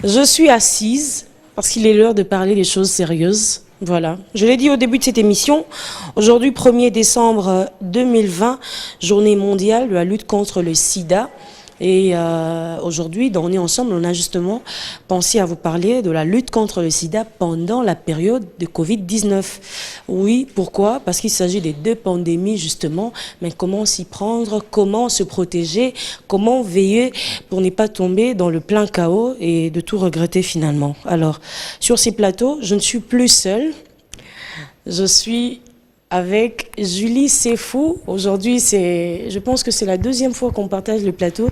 Je suis assise parce qu'il est l'heure de parler des choses sérieuses. Voilà. Je l'ai dit au début de cette émission. Aujourd'hui, 1er décembre 2020, journée mondiale de la lutte contre le sida. Et aujourd'hui, dans On est ensemble, on a justement pensé à vous parler de la lutte contre le sida pendant la période de Covid-19. Oui, pourquoi? Parce qu'il s'agit des deux pandémies justement, mais comment s'y prendre, comment se protéger, comment veiller pour ne pas tomber dans le plein chaos et de tout regretter finalement. Alors, sur ces plateaux, je ne suis plus seule, je suis avec Julie Sefou. Aujourd'hui, je pense que c'est la deuxième fois qu'on partage le plateau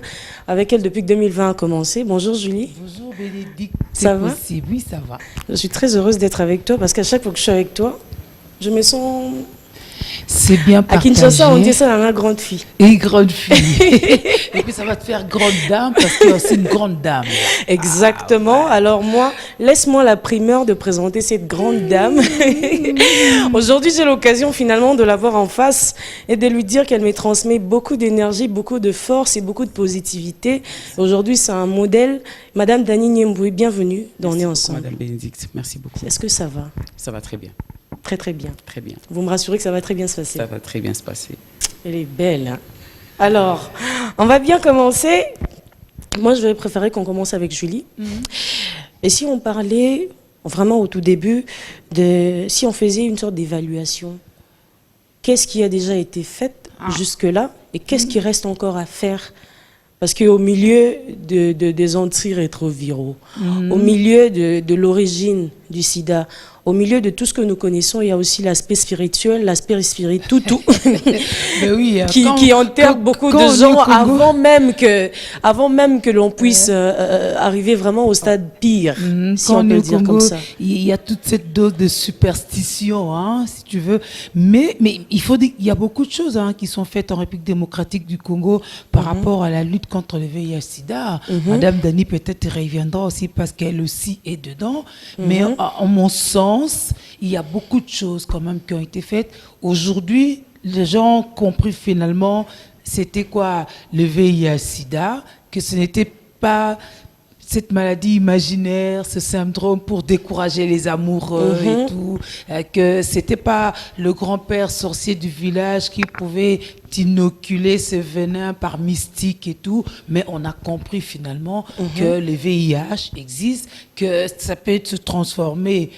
avec elle depuis que 2020 a commencé. Bonjour Julie. Bonjour Bénédicte. Ça va? Possible. Oui, ça va. Je suis très heureuse d'être avec toi parce qu'à chaque fois que je suis avec toi, je me sens... C'est bien partagé. À Kinshasa, on dit ça dans la grande fille. Et grande fille. Et puis ça va te faire grande dame parce qu'il y a aussi une grande dame. Exactement. Alors moi, laisse-moi la primeur de présenter cette grande dame. Aujourd'hui, j'ai l'occasion finalement de la voir en face et de lui dire qu'elle me transmet beaucoup d'énergie, beaucoup de force et beaucoup de positivité. Aujourd'hui, c'est un modèle. Madame Dani Niemboué, bienvenue dans On est ensemble. Madame Bénédicte, merci beaucoup. Est-ce que ça va? Ça va très bien. Très très bien. Très bien. Vous me rassurez que ça va très bien se passer? Ça va très bien se passer. Elle est belle. Hein? Alors, on va bien commencer. Moi, je vais préférer qu'on commence avec Julie. Et si on parlait vraiment au tout début, si on faisait une sorte d'évaluation, qu'est-ce qui a déjà été fait jusque-là et qu'est-ce qui reste encore à faire? Parce qu'au milieu des antirétroviraux, au milieu de l'origine du sida, au milieu de tout ce que nous connaissons, il y a aussi l'aspect spirituel, l'aspect spirituel, tout. Mais oui, qui enterre beaucoup de gens avant même que l'on puisse arriver vraiment au stade pire, si on peut le dire comme ça. Il y a toute cette dose de superstition, hein, si tu veux. Mais il faut dire qu'il y a beaucoup de choses qui sont faites en République démocratique du Congo par rapport à la lutte contre le VIH-Sida. Madame Dani peut-être reviendra aussi parce qu'elle aussi est dedans. Mais en mon sens, il y a beaucoup de choses quand même qui ont été faites. Aujourd'hui, les gens ont compris finalement c'était quoi le VIH-Sida, que ce n'était pas cette maladie imaginaire, ce syndrome pour décourager les amoureux et tout, que c'était pas le grand-père sorcier du village qui pouvait inoculer ce venin par mystique et tout, mais on a compris finalement que le VIH existe, que ça peut se transformer,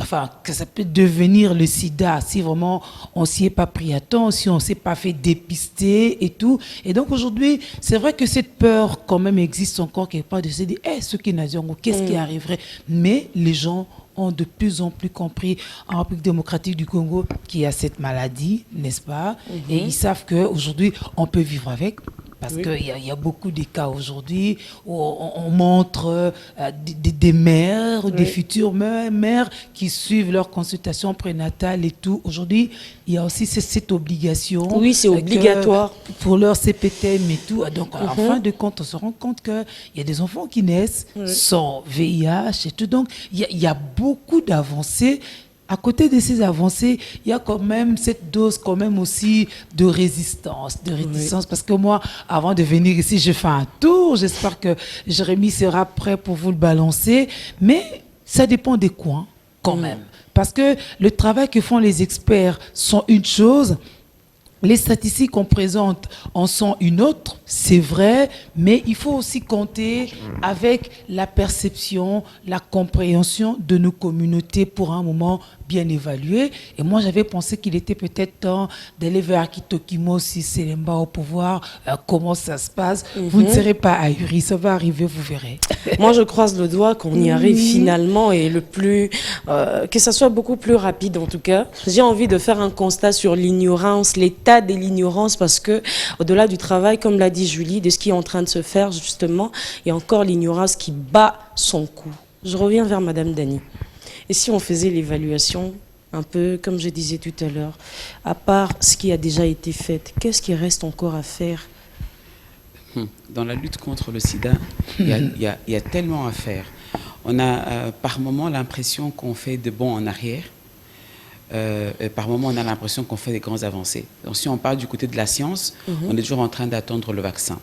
enfin, que ça peut devenir le sida si vraiment on s'y est pas pris à temps, si on s'est pas fait dépister et tout. Et donc aujourd'hui, c'est vrai que cette peur quand même existe encore quelque part de se dire, ceux qui n'ont qu'est-ce qui arriverait? Mais les gens ont de plus en plus compris en République démocratique du Congo qu'il y a cette maladie, n'est-ce pas? Et ils savent qu'aujourd'hui, on peut vivre avec. Parce qu'il y a beaucoup de cas aujourd'hui où on montre des mères, des futures mères qui suivent leur consultation prénatale et tout. Aujourd'hui, il y a aussi cette obligation. Oui, c'est obligatoire. Pour leur CPTM et tout. Donc, en fin de compte, on se rend compte qu'il y a des enfants qui naissent sans VIH et tout. Donc, il y a beaucoup d'avancées. À côté de ces avancées, il y a quand même cette dose quand même aussi de résistance, de réticence. Parce que moi, avant de venir ici, je fais un tour. J'espère que Jérémy sera prêt pour vous le balancer. Mais ça dépend des coins quand même. Parce que le travail que font les experts sont une chose. Les statistiques qu'on présente en sont une autre, c'est vrai, mais il faut aussi compter avec la perception, la compréhension de nos communautés pour un moment bien évaluer. Et moi, j'avais pensé qu'il était peut-être temps d'aller vers Kitokimo si Selemba au pouvoir, comment ça se passe. Vous ne serez pas ahuri, ça va arriver, vous verrez. Moi, je croise le doigt qu'on y arrive finalement et que ça soit beaucoup plus rapide en tout cas. J'ai envie de faire un constat sur l'ignorance, l'état de l'ignorance parce que au-delà du travail, comme l'a dit Julie, de ce qui est en train de se faire justement, il y a encore l'ignorance qui bat son coup. Je reviens vers Madame Dani. Et si on faisait l'évaluation, un peu comme je disais tout à l'heure, à part ce qui a déjà été fait, qu'est-ce qui reste encore à faire? Dans la lutte contre le sida, il y a tellement à faire. On a par moment l'impression qu'on fait de bons en arrière. Par moment, on a l'impression qu'on fait des grandes avancées. Donc, si on parle du côté de la science, on est toujours en train d'attendre le vaccin.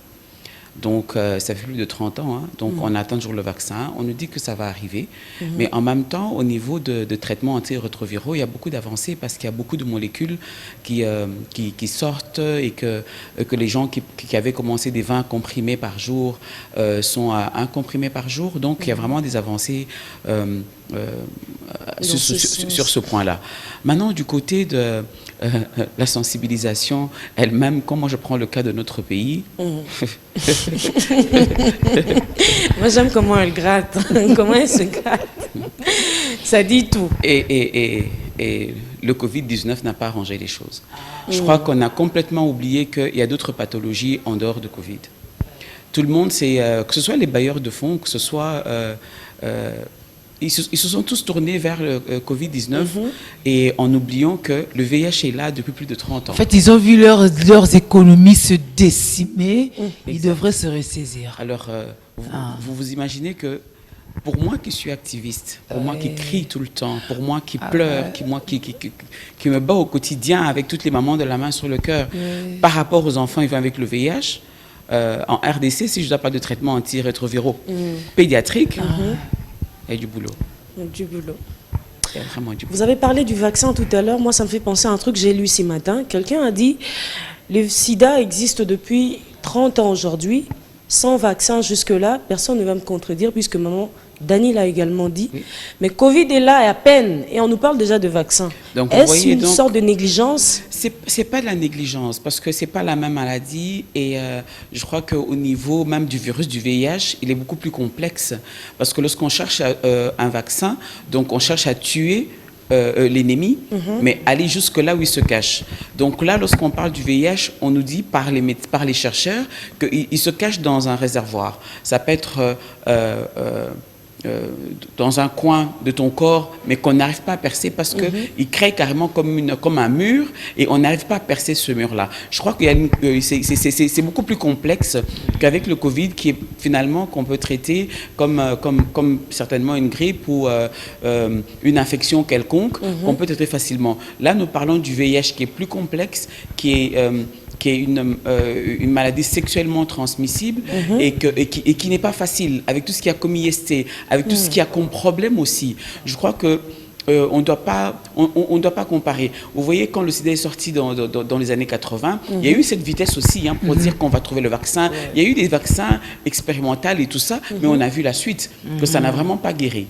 Donc, ça fait plus de 30 ans. Hein. Donc, on attend toujours le vaccin. On nous dit que ça va arriver. Mais en même temps, au niveau de traitements antirétroviraux, il y a beaucoup d'avancées parce qu'il y a beaucoup de molécules qui sortent et que les gens qui avaient commencé des 20 comprimés par jour sont à 1 comprimé par jour. Donc, il y a vraiment des avancées sur ce point-là. Maintenant, du côté de la sensibilisation elle-même, quand moi je prends le cas de notre pays... Moi, j'aime comment elle gratte, comment elle se gratte. Ça dit tout. Et le Covid-19 n'a pas arrangé les choses. Je crois qu'on a complètement oublié qu'il y a d'autres pathologies en dehors de Covid. Tout le monde, que ce soit les bailleurs de fonds, que ce soit... ils se sont tous tournés vers le Covid-19 et en oubliant que le VIH est là depuis plus de 30 ans. En fait, ils ont vu leurs économies se décimer. Ils devraient se ressaisir. Alors, vous imaginez que pour moi qui suis activiste, pour moi qui crie tout le temps, pour moi qui pleure, qui me bat au quotidien avec toutes les mamans de la main sur le cœur, par rapport aux enfants vivant avec le VIH, en RDC, si je dois pas de traitement antirétroviraux pédiatrique, il y a du boulot. Du boulot. Il y a vraiment du boulot. Vous avez parlé du vaccin tout à l'heure. Moi, ça me fait penser à un truc que j'ai lu ce matin. Quelqu'un a dit le sida existe depuis 30 ans aujourd'hui. Sans vaccin jusque-là, personne ne va me contredire puisque maman Dani l'a également dit. Oui. Mais Covid est là à peine et on nous parle déjà de vaccin. Est-ce une sorte de négligence? C'est pas de la négligence parce que c'est pas la même maladie et je crois qu'au niveau même du virus du VIH, il est beaucoup plus complexe parce que lorsqu'on cherche un vaccin, donc on cherche à tuer l'ennemi, mais aller jusque là où il se cache. Donc là, lorsqu'on parle du VIH, on nous dit par les chercheurs qu'il se cache dans un réservoir. Ça peut être dans un coin de ton corps, mais qu'on n'arrive pas à percer parce qu'il crée carrément comme un mur et on n'arrive pas à percer ce mur-là. Je crois que c'est beaucoup plus complexe qu'avec le Covid qui est finalement qu'on peut traiter comme certainement une grippe ou une infection quelconque, qu'on peut traiter facilement. Là, nous parlons du VIH qui est plus complexe, qui est une maladie sexuellement transmissible et qui n'est pas facile, avec tout ce qu'il y a comme IST, avec tout ce qu'il y a comme problème aussi. Je crois que on ne doit pas comparer. Vous voyez, quand le sida est sorti dans les années 80, il y a eu cette vitesse aussi pour dire qu'on va trouver le vaccin. Il y a eu des vaccins expérimentaux et tout ça, mais on a vu la suite, que ça n'a vraiment pas guéri.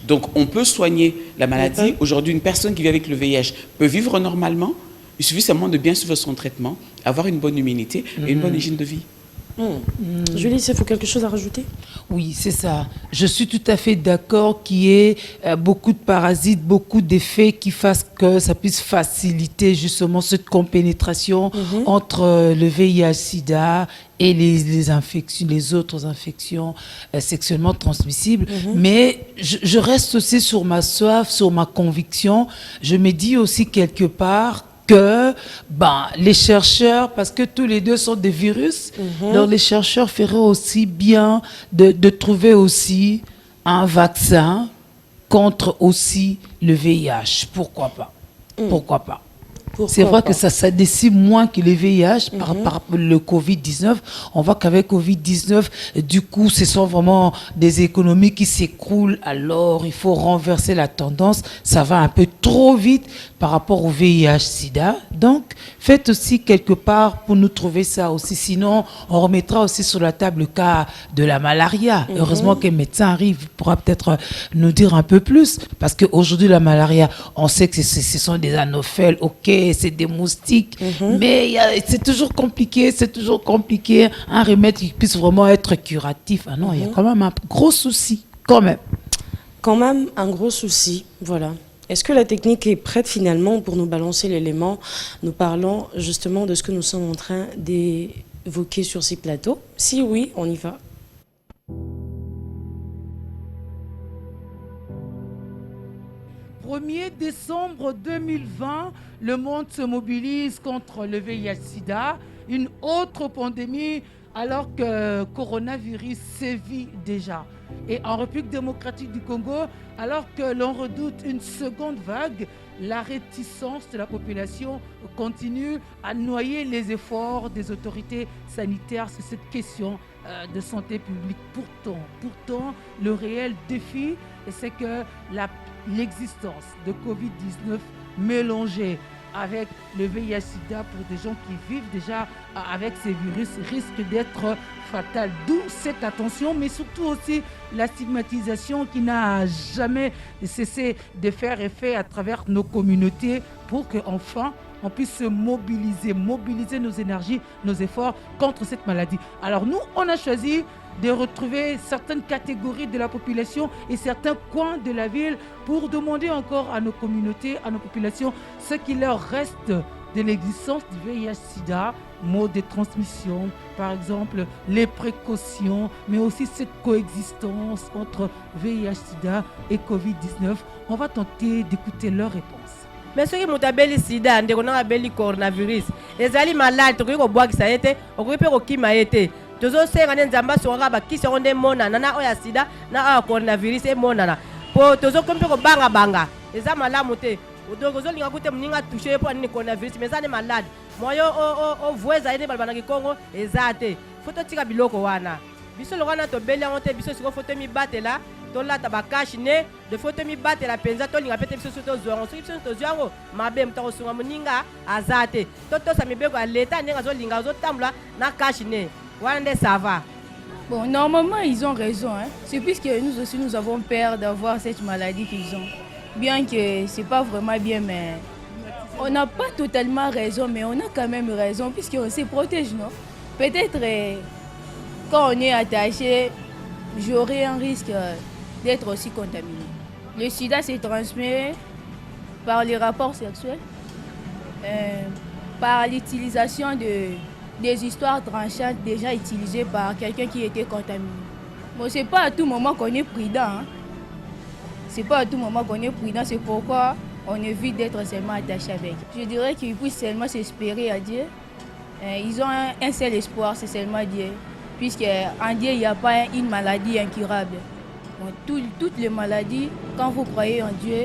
Donc, on peut soigner la maladie. Aujourd'hui, une personne qui vit avec le VIH peut vivre normalement. Il suffit seulement de bien suivre son traitement, avoir une bonne immunité et une bonne hygiène de vie. Julie, il faut quelque chose à rajouter? Oui, c'est ça. Je suis tout à fait d'accord qu'il y ait beaucoup de parasites, beaucoup d'effets qui fassent que ça puisse faciliter justement cette compénétration entre le VIH-Sida et les infections, les autres infections sexuellement transmissibles. Mais je reste aussi sur ma soif, sur ma conviction. Je me dis aussi quelque part que les chercheurs, parce que tous les deux sont des virus, donc les chercheurs feraient aussi bien de trouver aussi un vaccin contre aussi le VIH. Pourquoi pas? Pourquoi pas? C'est vrai que ça décime moins que le VIH par le Covid-19. On voit qu'avec Covid-19, du coup, ce sont vraiment des économies qui s'écroulent. Alors, il faut renverser la tendance. Ça va un peu trop vite par rapport au VIH-Sida. Donc, faites aussi quelque part pour nous trouver ça aussi. Sinon, on remettra aussi sur la table le cas de la malaria. Heureusement qu'un médecin arrive, il pourra peut-être nous dire un peu plus. Parce qu'aujourd'hui, la malaria, on sait que ce sont des anophèles, ok, c'est des moustiques, mais c'est toujours compliqué, un remède qui puisse vraiment être curatif. Ah non, il y a quand même un gros souci, quand même. Quand même un gros souci, voilà. Est-ce que la technique est prête finalement pour nous balancer l'élément? Nous parlons justement de ce que nous sommes en train d'évoquer sur ces plateaux. Si oui, on y va. 1er décembre 2020, le monde se mobilise contre le VIH-Sida. Une autre pandémie alors que coronavirus sévit déjà. Et en République démocratique du Congo, alors que l'on redoute une seconde vague, la réticence de la population continue à noyer les efforts des autorités sanitaires sur cette question de santé publique. Pourtant, le réel défi, c'est que l'existence de Covid-19 mélangée avec le VIH-Sida pour des gens qui vivent déjà avec ces virus risque d'être fatal. D'où cette attention, mais surtout aussi la stigmatisation qui n'a jamais cessé de faire effet à travers nos communautés pour qu'enfin on puisse se mobiliser nos énergies, nos efforts contre cette maladie. Alors nous, on a choisi de retrouver certaines catégories de la population et certains coins de la ville pour demander encore à nos communautés, à nos populations, ce qu'il leur reste de l'existence du VIH-Sida, mode de transmission, par exemple, les précautions, mais aussi cette coexistence entre VIH-Sida et Covid-19. On va tenter d'écouter leurs réponses. Mais ce qui m'a beli sida, on a beli coronavirus. Les ali malades, on a boire ça été, on a pu kima été. Tozo senga nzamba songa ba kisi onde mona na oya sida na coronavirus e mona na. Po tozo kompe ko banga. Eza malamu te. Odogo zo linga kute mninga toucher po ni coronavirus mais ane malade. Moyo o voeza ene balbana ki Congo ezate. Foto tika biloko wana. Biso lokana to beli onte biso siko foto mi batela. Tola tabakashi ne de photo mi batela penza to linga pete biso to zoango so biso to zoango mabe mtako sunga muninga azate toto sa mibeko leta nenga zo linga zo tambula na kashi ne wande ça va. Bon, normalement ils ont raison hein. C'est puisque nous aussi nous avons peur d'avoir cette maladie qu'ils ont. Bien que c'est pas vraiment bien mais on n'a pas totalement raison mais on a quand même raison puisqu'on se protège non. Peut-être quand on est attaché j'aurais un risque d'être aussi contaminé. Le sida se transmet par les rapports sexuels, par l'utilisation des histoires tranchantes déjà utilisées par quelqu'un qui était contaminé. Bon, ce n'est pas à tout moment qu'on est prudent. Hein. Ce n'est pas à tout moment qu'on est prudent, c'est pourquoi on évite d'être seulement attaché avec. Je dirais qu'ils puissent seulement s'espérer à Dieu. Ils ont un seul espoir, c'est seulement Dieu. Puisqu'en Dieu, il n'y a pas une maladie incurable. Bon, toutes les maladies, quand vous croyez en Dieu,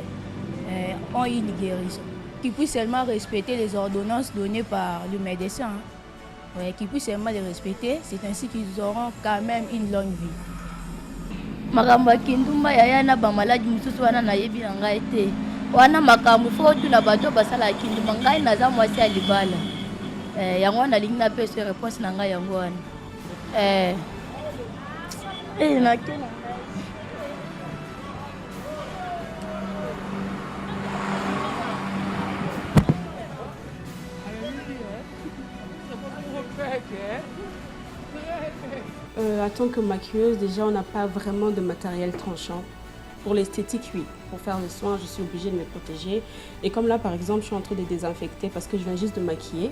ont une guérison. Qu'ils puissent seulement respecter les ordonnances données par le médecin. Hein. Ouais, qu'ils puissent seulement les respecter, c'est ainsi qu'ils auront quand même une longue vie. Makamba kindumba yaya na ba maladi mususu wana na yebi na ngai te. Wana makambo fo tu na bato basala kindumba ngai na za mwasi alibala. Yango na lingi na pese réponse na ngai yango wana. Na kena. En tant que maquilleuse, déjà, on n'a pas vraiment de matériel tranchant. Pour l'esthétique, oui. Pour faire le soin, je suis obligée de me protéger. Et comme là, par exemple, je suis en train de désinfecter parce que je viens juste de maquiller.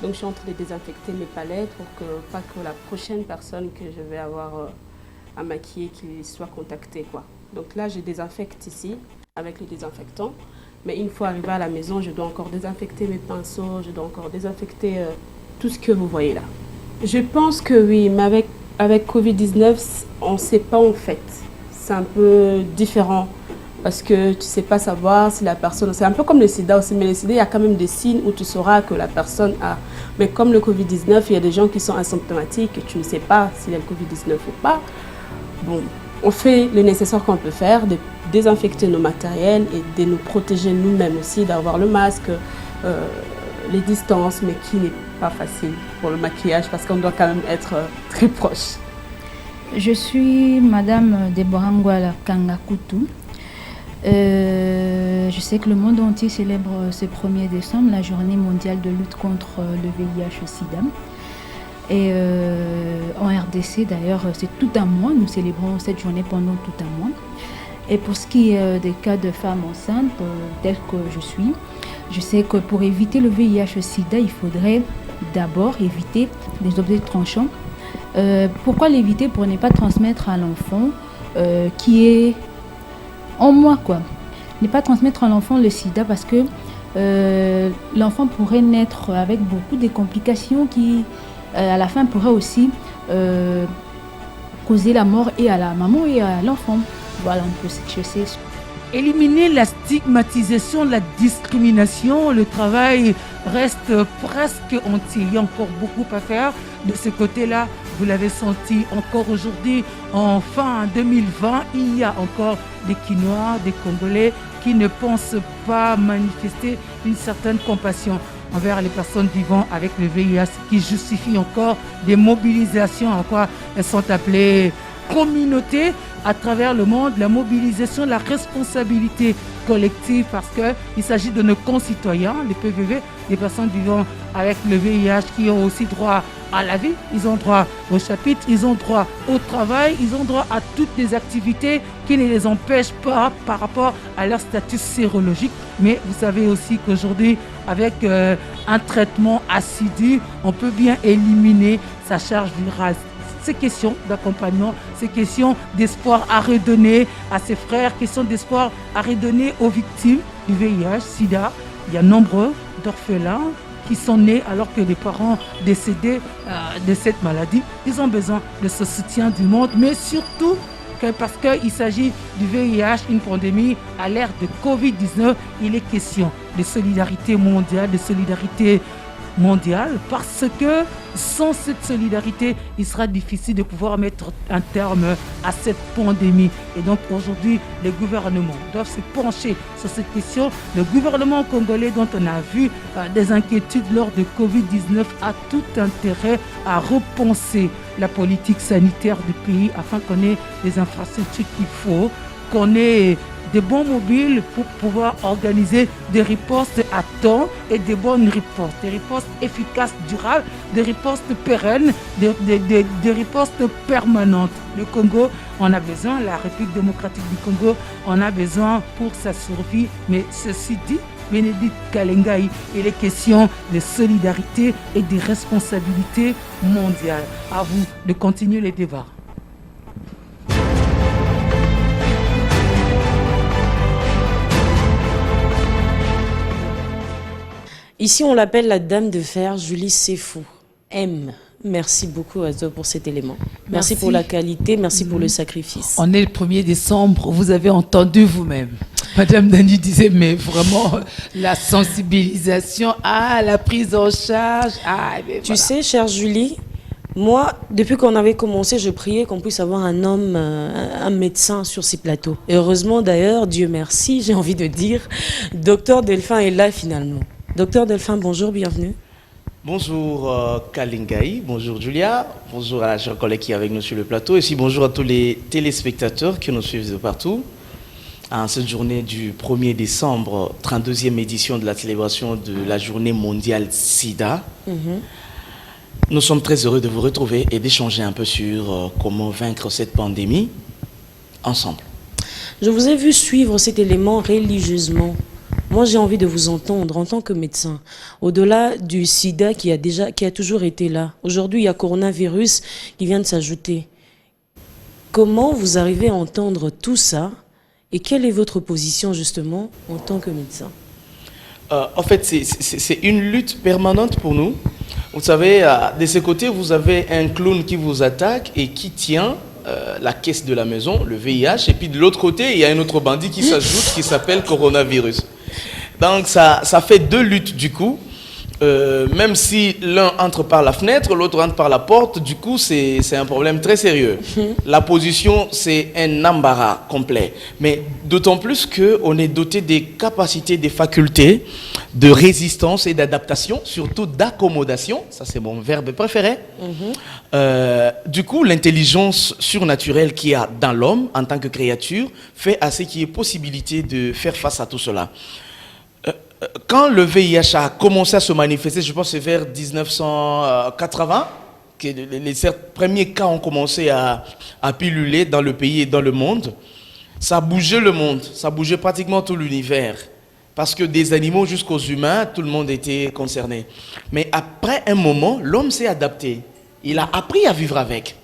Donc, je suis en train de désinfecter mes palettes pour que pas que la prochaine personne que je vais avoir à maquiller qu'il soit contacté, quoi. Donc là, je désinfecte ici avec le désinfectant. Mais une fois arrivée à la maison, je dois encore désinfecter mes pinceaux, je dois encore désinfecter tout ce que vous voyez là. Je pense que oui, mais avec Covid-19, on ne sait pas en fait. C'est un peu différent parce que tu ne sais pas savoir si la personne... C'est un peu comme le sida aussi, mais le sida, il y a quand même des signes où tu sauras que la personne a... Mais comme le Covid-19, il y a des gens qui sont asymptomatiques et tu ne sais pas s'il y a le Covid-19 ou pas. Bon, on fait le nécessaire qu'on peut faire, de désinfecter nos matériels et de nous protéger nous-mêmes aussi, d'avoir le masque, les distances, mais qui n'est pas facile pour le maquillage parce qu'on doit quand même être très proche. Je suis Madame Deborah Ngwala Kangakutu. Je sais que le monde entier célèbre ce 1er décembre la journée mondiale de lutte contre le VIH-Sida. Et en RDC d'ailleurs, c'est tout un mois, nous célébrons cette journée pendant tout un mois. Et pour ce qui est des cas de femmes enceintes, telles que je suis, je sais que pour éviter le VIH-Sida, il faudrait d'abord éviter les objets tranchants. Pourquoi l'éviter? Pour ne pas transmettre à l'enfant qui est en moi, quoi. Ne pas transmettre à l'enfant le sida parce que l'enfant pourrait naître avec beaucoup de complications qui, à la fin, pourraient aussi causer la mort et à la maman et à l'enfant. Voilà un peu ce que je sais. Éliminer la stigmatisation, la discrimination, le travail reste presque entier. Il y a encore beaucoup à faire de ce côté-là. Vous l'avez senti encore aujourd'hui, en fin 2020, il y a encore des Quinois, des Congolais qui ne pensent pas manifester une certaine compassion envers les personnes vivant avec le VIH, qui justifie encore des mobilisations, en quoi elles sont appelées communautés à travers le monde, la mobilisation, la responsabilité collective, parce qu'il s'agit de nos concitoyens, les PVV, les personnes vivant avec le VIH qui ont aussi droit à la vie, ils ont droit au chapitre, ils ont droit au travail, ils ont droit à toutes les activités qui ne les empêchent pas par rapport à leur statut sérologique. Mais vous savez aussi qu'aujourd'hui, avec un traitement assidu, on peut bien éliminer sa charge virale. Ces questions d'accompagnement, ces questions d'espoir à redonner à ses frères, questions d'espoir à redonner aux victimes du VIH, SIDA. Il y a nombreux d'orphelins qui sont nés alors que les parents décédés de cette maladie. Ils ont besoin de ce soutien du monde, mais surtout parce qu'il s'agit du VIH, une pandémie à l'ère de Covid-19, il est question de solidarité mondiale, parce que sans cette solidarité, il sera difficile de pouvoir mettre un terme à cette pandémie. Et donc aujourd'hui, les gouvernements doivent se pencher sur cette question. Le gouvernement congolais, dont on a vu des inquiétudes lors de Covid-19, a tout intérêt à repenser la politique sanitaire du pays afin qu'on ait les infrastructures qu'il faut, qu'on ait des bons mobiles pour pouvoir organiser des ripostes à temps et des bonnes ripostes efficaces, durables, des ripostes pérennes, des ripostes permanentes. Le Congo en a besoin, la République démocratique du Congo en a besoin pour sa survie. Mais ceci dit, Bénédicte Kalengai, il est question de solidarité et de responsabilité mondiale. À vous de continuer les débats. Ici, on l'appelle la dame de fer, Julie Sefou. M. Merci beaucoup à toi pour cet élément. Merci pour la qualité, merci pour le sacrifice. On est le 1er décembre, vous avez entendu vous-même. Madame Dani disait, mais vraiment, la sensibilisation, la prise en charge. Tu sais, chère Julie, moi, depuis qu'on avait commencé, je priais qu'on puisse avoir un homme, un médecin sur ces plateaux. Et heureusement d'ailleurs, Dieu merci, j'ai envie de dire, Docteur Delphin est là finalement. Docteur Delphin, bonjour, bienvenue. Bonjour Kalengai, bonjour Julia, bonjour à la chère collègue qui est avec nous sur le plateau, et aussi bonjour à tous les téléspectateurs qui nous suivent de partout. En cette journée du 1er décembre, 32e édition de la célébration de la journée mondiale SIDA, nous sommes très heureux de vous retrouver et d'échanger un peu sur comment vaincre cette pandémie ensemble. Je vous ai vu suivre cet élément religieusement. Moi, j'ai envie de vous entendre en tant que médecin. Au-delà du sida qui a toujours été là. Aujourd'hui, il y a coronavirus qui vient de s'ajouter. Comment vous arrivez à entendre tout ça et quelle est votre position justement en tant que médecin? En fait, c'est une lutte permanente pour nous. Vous savez, de ce côté, vous avez un clown qui vous attaque et qui tient la caisse de la maison, le VIH. Et puis de l'autre côté, il y a un autre bandit qui s'ajoute qui s'appelle coronavirus. Donc ça fait deux luttes du coup. Même si l'un entre par la fenêtre, l'autre entre par la porte, du coup c'est un problème très sérieux. La position, c'est un embarras complet. Mais d'autant plus qu'on est doté des capacités, des facultés de résistance et d'adaptation, surtout d'accommodation. Ça c'est mon verbe préféré. Du coup, l'intelligence surnaturelle qu'il y a dans l'homme en tant que créature fait à ce qu'il y ait possibilité de faire face à tout cela. Quand le VIH a commencé à se manifester, je pense que c'est vers 1980, que les premiers cas ont commencé à pulluler dans le pays et dans le monde, ça a bougé le monde, ça a bougé pratiquement tout l'univers. Parce que des animaux jusqu'aux humains, tout le monde était concerné. Mais après un moment, l'homme s'est adapté. Il a appris à vivre avec.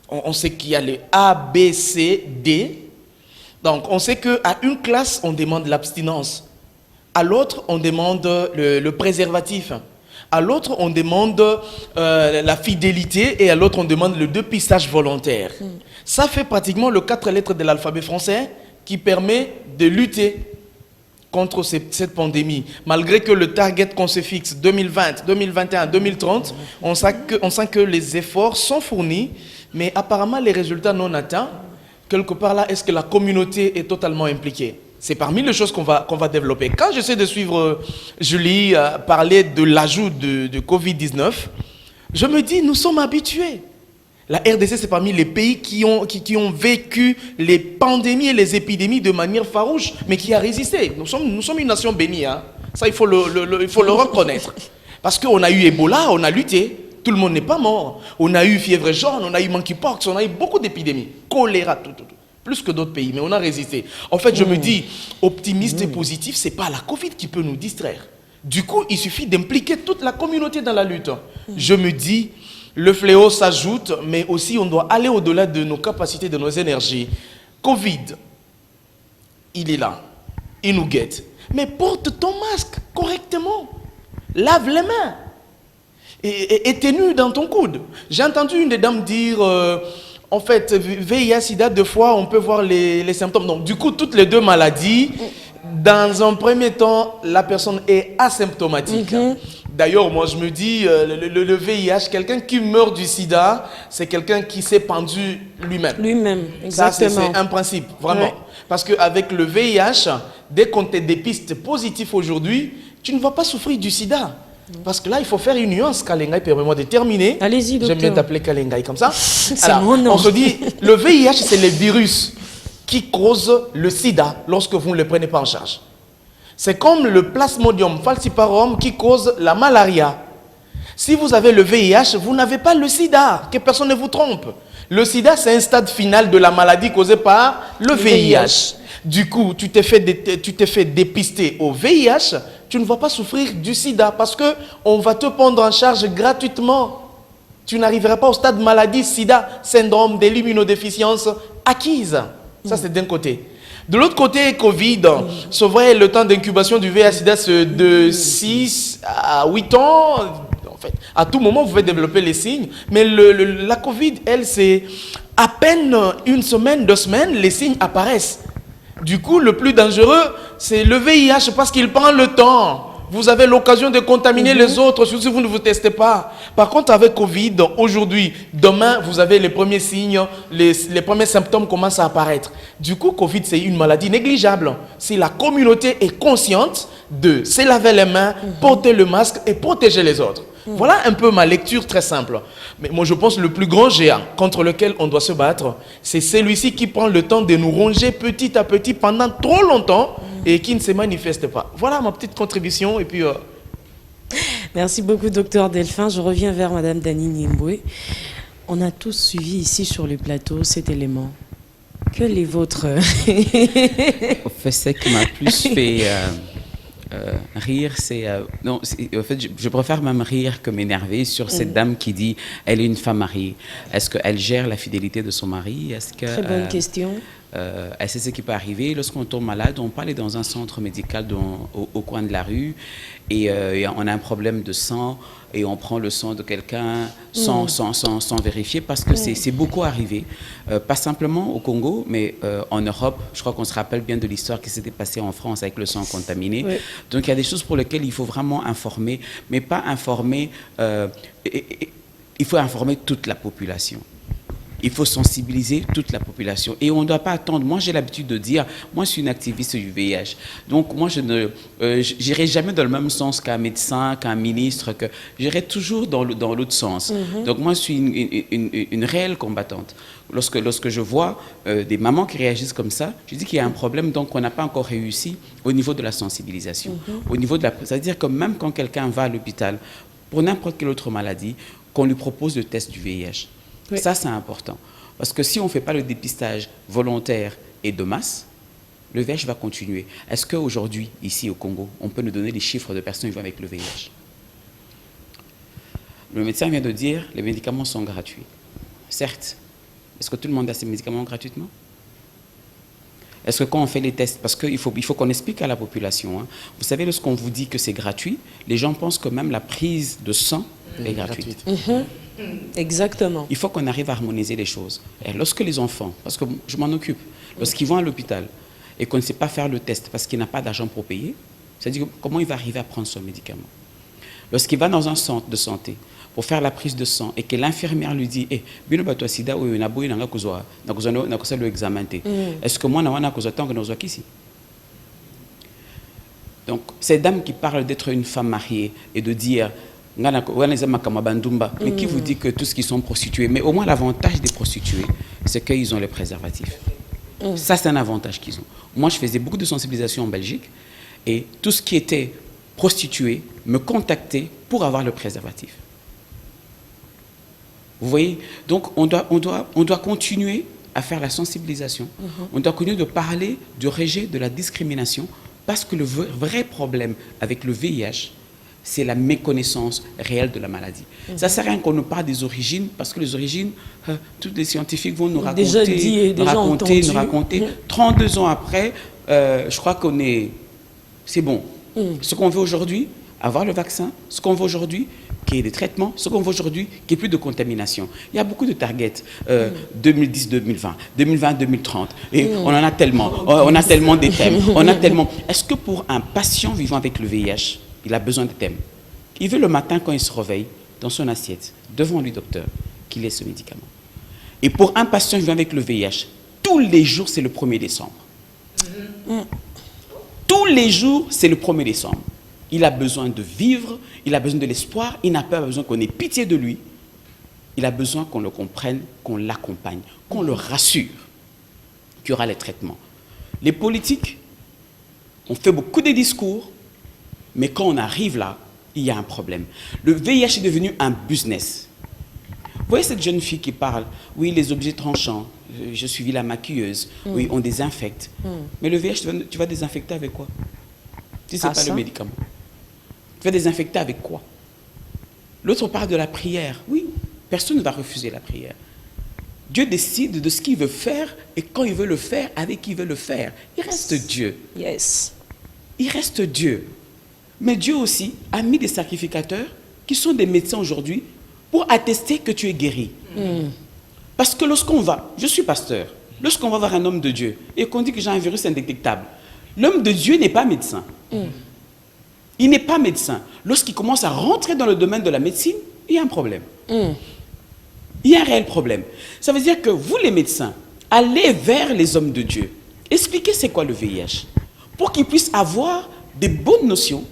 On sait qu'il y a le A, B, C, D. Donc on sait qu'à une classe, on demande l'abstinence. À l'autre, on demande le préservatif. À l'autre, on demande la fidélité et à l'autre, on demande le dépistage volontaire. Ça fait pratiquement le 4 lettres de l'alphabet français qui permet de lutter contre cette pandémie. Malgré que le target qu'on se fixe 2020, 2021, 2030, on sent que les efforts sont fournis, mais apparemment les résultats non atteints. Quelque part là, est-ce que la communauté est totalement impliquée? C'est parmi les choses qu'on va développer. Quand j'essaie de suivre Julie parler de l'ajout de Covid-19, je me dis, nous sommes habitués. La RDC, c'est parmi les pays qui ont vécu les pandémies et les épidémies de manière farouche, mais qui a résisté. Nous sommes une nation bénie. Hein. Ça, il faut le reconnaître. Parce qu'on a eu Ebola, on a lutté. Tout le monde n'est pas mort. On a eu fièvre jaune, on a eu monkeypox, on a eu beaucoup d'épidémies. Choléra, tout. Plus que d'autres pays, mais on a résisté. En fait, je me dis, optimiste et positif, ce n'est pas la Covid qui peut nous distraire. Du coup, il suffit d'impliquer toute la communauté dans la lutte. Je me dis, le fléau s'ajoute, mais aussi on doit aller au-delà de nos capacités, de nos énergies. Covid, il est là, il nous guette. Mais porte ton masque correctement. Lave les mains. Et t'es nu dans ton coude. J'ai entendu une des dames dire, en fait, VIH, SIDA, 2 fois, on peut voir les symptômes. Donc, du coup, toutes les 2 maladies, dans un premier temps, la personne est asymptomatique. D'ailleurs, moi, je me dis, le VIH, quelqu'un qui meurt du sida, c'est quelqu'un qui s'est pendu lui-même. Lui-même, exactement. Ça, c'est un principe, vraiment. Ouais. Parce qu'avec le VIH, dès qu'on te dépiste positif aujourd'hui, tu ne vas pas souffrir du sida. Parce que là, il faut faire une nuance. Kalengai, permets-moi de terminer. Allez-y, docteur. J'aime bien t'appeler Kalengai comme ça. Alors, mon nom. On se dit, le VIH, c'est le virus qui cause le sida lorsque vous ne le prenez pas en charge. C'est comme le Plasmodium falciparum qui cause la malaria. Si vous avez le VIH, vous n'avez pas le sida. Que personne ne vous trompe. Le sida, c'est un stade final de la maladie causée par le VIH. Du coup, tu t'es fait dépister au VIH, tu ne vas pas souffrir du sida parce qu'on va te prendre en charge gratuitement. Tu n'arriveras pas au stade maladie sida, syndrome de l'immunodéficience acquise. Ça, c'est d'un côté. De l'autre côté, Covid, c'est vrai, le temps d'incubation du VIH-Sida, c'est de 6 à 8 ans. En fait, à tout moment, vous pouvez développer les signes. Mais la Covid, elle, c'est à peine 1 semaine, 2 semaines, les signes apparaissent. Du coup, le plus dangereux, c'est le VIH parce qu'il prend le temps. Vous avez l'occasion de contaminer les autres, surtout si vous ne vous testez pas. Par contre, avec Covid, aujourd'hui, demain, vous avez les premiers signes, les premiers symptômes commencent à apparaître. Du coup, Covid, c'est une maladie négligeable. Si la communauté est consciente de se laver les mains, porter le masque et protéger les autres. Voilà un peu ma lecture très simple. Mais moi, je pense que le plus grand géant contre lequel on doit se battre, c'est celui-ci qui prend le temps de nous ronger petit à petit pendant trop longtemps et qui ne se manifeste pas. Voilà ma petite contribution. Et puis, Merci beaucoup, docteur Delphin. Je reviens vers Madame Dani Niemboué. On a tous suivi ici sur le plateau cet élément. Quel est votre... Au fait, ce qui m'a plus fait... rire, c'est... en fait, je préfère même rire que m'énerver sur cette dame qui dit elle est une femme mariée. Est-ce qu'elle gère la fidélité de son mari? Très bonne question. Elle sait ce qui peut arriver. Lorsqu'on tombe malade, on peut aller dans un centre médical au coin de la rue et on a un problème de sang et on prend le sang de quelqu'un sans vérifier parce que c'est beaucoup arrivé. Pas simplement au Congo, mais en Europe. Je crois qu'on se rappelle bien de l'histoire qui s'était passée en France avec le sang contaminé. Oui. Donc il y a des choses pour lesquelles il faut vraiment informer, mais pas informer... il faut informer toute la population. Il faut sensibiliser toute la population. Et on ne doit pas attendre. Moi, j'ai l'habitude de dire, moi, je suis une activiste du VIH. Donc, moi, je n'irai jamais dans le même sens qu'un médecin, qu'un ministre. J'irai toujours dans l'autre sens. Donc, moi, je suis une réelle combattante. Lorsque je vois des mamans qui réagissent comme ça, je dis qu'il y a un problème, donc on n'a pas encore réussi au niveau de la sensibilisation. Au niveau de c'est-à-dire que même quand quelqu'un va à l'hôpital, pour n'importe quelle autre maladie, qu'on lui propose le test du VIH. Oui. Ça, c'est important. Parce que si on ne fait pas le dépistage volontaire et de masse, le VIH va continuer. Est-ce qu'aujourd'hui, ici au Congo, on peut nous donner les chiffres de personnes qui vivent avec le VIH? Le médecin vient de dire que les médicaments sont gratuits. Certes. Est-ce que tout le monde a ces médicaments gratuitement? Est-ce que quand on fait les tests, parce qu'il faut qu'on explique à la population, hein, vous savez, lorsqu'on vous dit que c'est gratuit, les gens pensent que même la prise de sang est gratuite. Exactement. Il faut qu'on arrive à harmoniser les choses. Et lorsque les enfants, parce que je m'en occupe, lorsqu'ils vont à l'hôpital et qu'on ne sait pas faire le test parce qu'il n'a pas d'argent pour payer, c'est-à-dire comment il va arriver à prendre son médicament. Lorsqu'il va dans un centre de santé pour faire la prise de sang et que l'infirmière lui dit bino bato sida oyo na boyi nanga kozwa na kosala examen te. Est-ce que moi na wana kozwa tant que nous ici? Donc ces dames qui parlent d'être une femme mariée et de dire mais qui vous dit que tous qui sont prostituées, mais au moins l'avantage des prostituées, c'est qu'ils ont les préservatifs. Ça, c'est un avantage qu'ils ont. Moi, je faisais beaucoup de sensibilisation en Belgique et tout ce qui était prostitué me contactait pour avoir le préservatif. Vous voyez? Donc, on doit continuer à faire la sensibilisation. On doit continuer de parler du rejet de la discrimination parce que le vrai problème avec le VIH, c'est la méconnaissance réelle de la maladie. Ça ne sert à rien qu'on nous parle des origines, parce que les origines, tous les scientifiques vont nous raconter, nous raconter. 32 ans après, je crois qu'on est... C'est bon. Ce qu'on veut aujourd'hui, avoir le vaccin. Ce qu'on veut aujourd'hui, qu'il y ait des traitements. Ce qu'on veut aujourd'hui, qu'il n'y ait plus de contamination. Il y a beaucoup de targets. 2010-2020, 2020-2030. Et on en a tellement. On a tellement des thèmes. On a tellement... Est-ce que pour un patient vivant avec le VIH, il a besoin de thèmes? Il veut le matin, quand il se réveille, dans son assiette, devant lui, docteur, qu'il ait ce médicament. Et pour un patient vivant avec le VIH, tous les jours, c'est le 1er décembre. Tous les jours, c'est le 1er décembre. Il a besoin de vivre, il a besoin de l'espoir, il n'a pas besoin qu'on ait pitié de lui. Il a besoin qu'on le comprenne, qu'on l'accompagne, qu'on le rassure qu'il y aura les traitements. Les politiques ont fait beaucoup de discours, mais quand on arrive là, il y a un problème. Le VIH est devenu un business. Vous voyez cette jeune fille qui parle, oui, les objets tranchants, j'ai suivi la maquilleuse, oui, on désinfecte. Mais le VIH, tu vas désinfecter avec quoi? Si ce n'est pas le médicament. Tu vas désinfecter avec quoi? L'autre parle de la prière. Oui, personne ne va refuser la prière. Dieu décide de ce qu'il veut faire et quand il veut le faire, avec qui il veut le faire. Il reste Dieu. Yes. Il reste Dieu. Mais Dieu aussi a mis des sacrificateurs qui sont des médecins aujourd'hui pour attester que tu es guéri. Parce que lorsqu'on va, je suis pasteur, lorsqu'on va voir un homme de Dieu et qu'on dit que j'ai un virus indétectable, l'homme de Dieu n'est pas médecin. Il n'est pas médecin. Lorsqu'il commence à rentrer dans le domaine de la médecine, il y a un problème. Il y a un réel problème. Ça veut dire que vous, les médecins, allez vers les hommes de Dieu. Expliquez c'est quoi le VIH. Pour qu'ils puissent avoir des bonnes notions,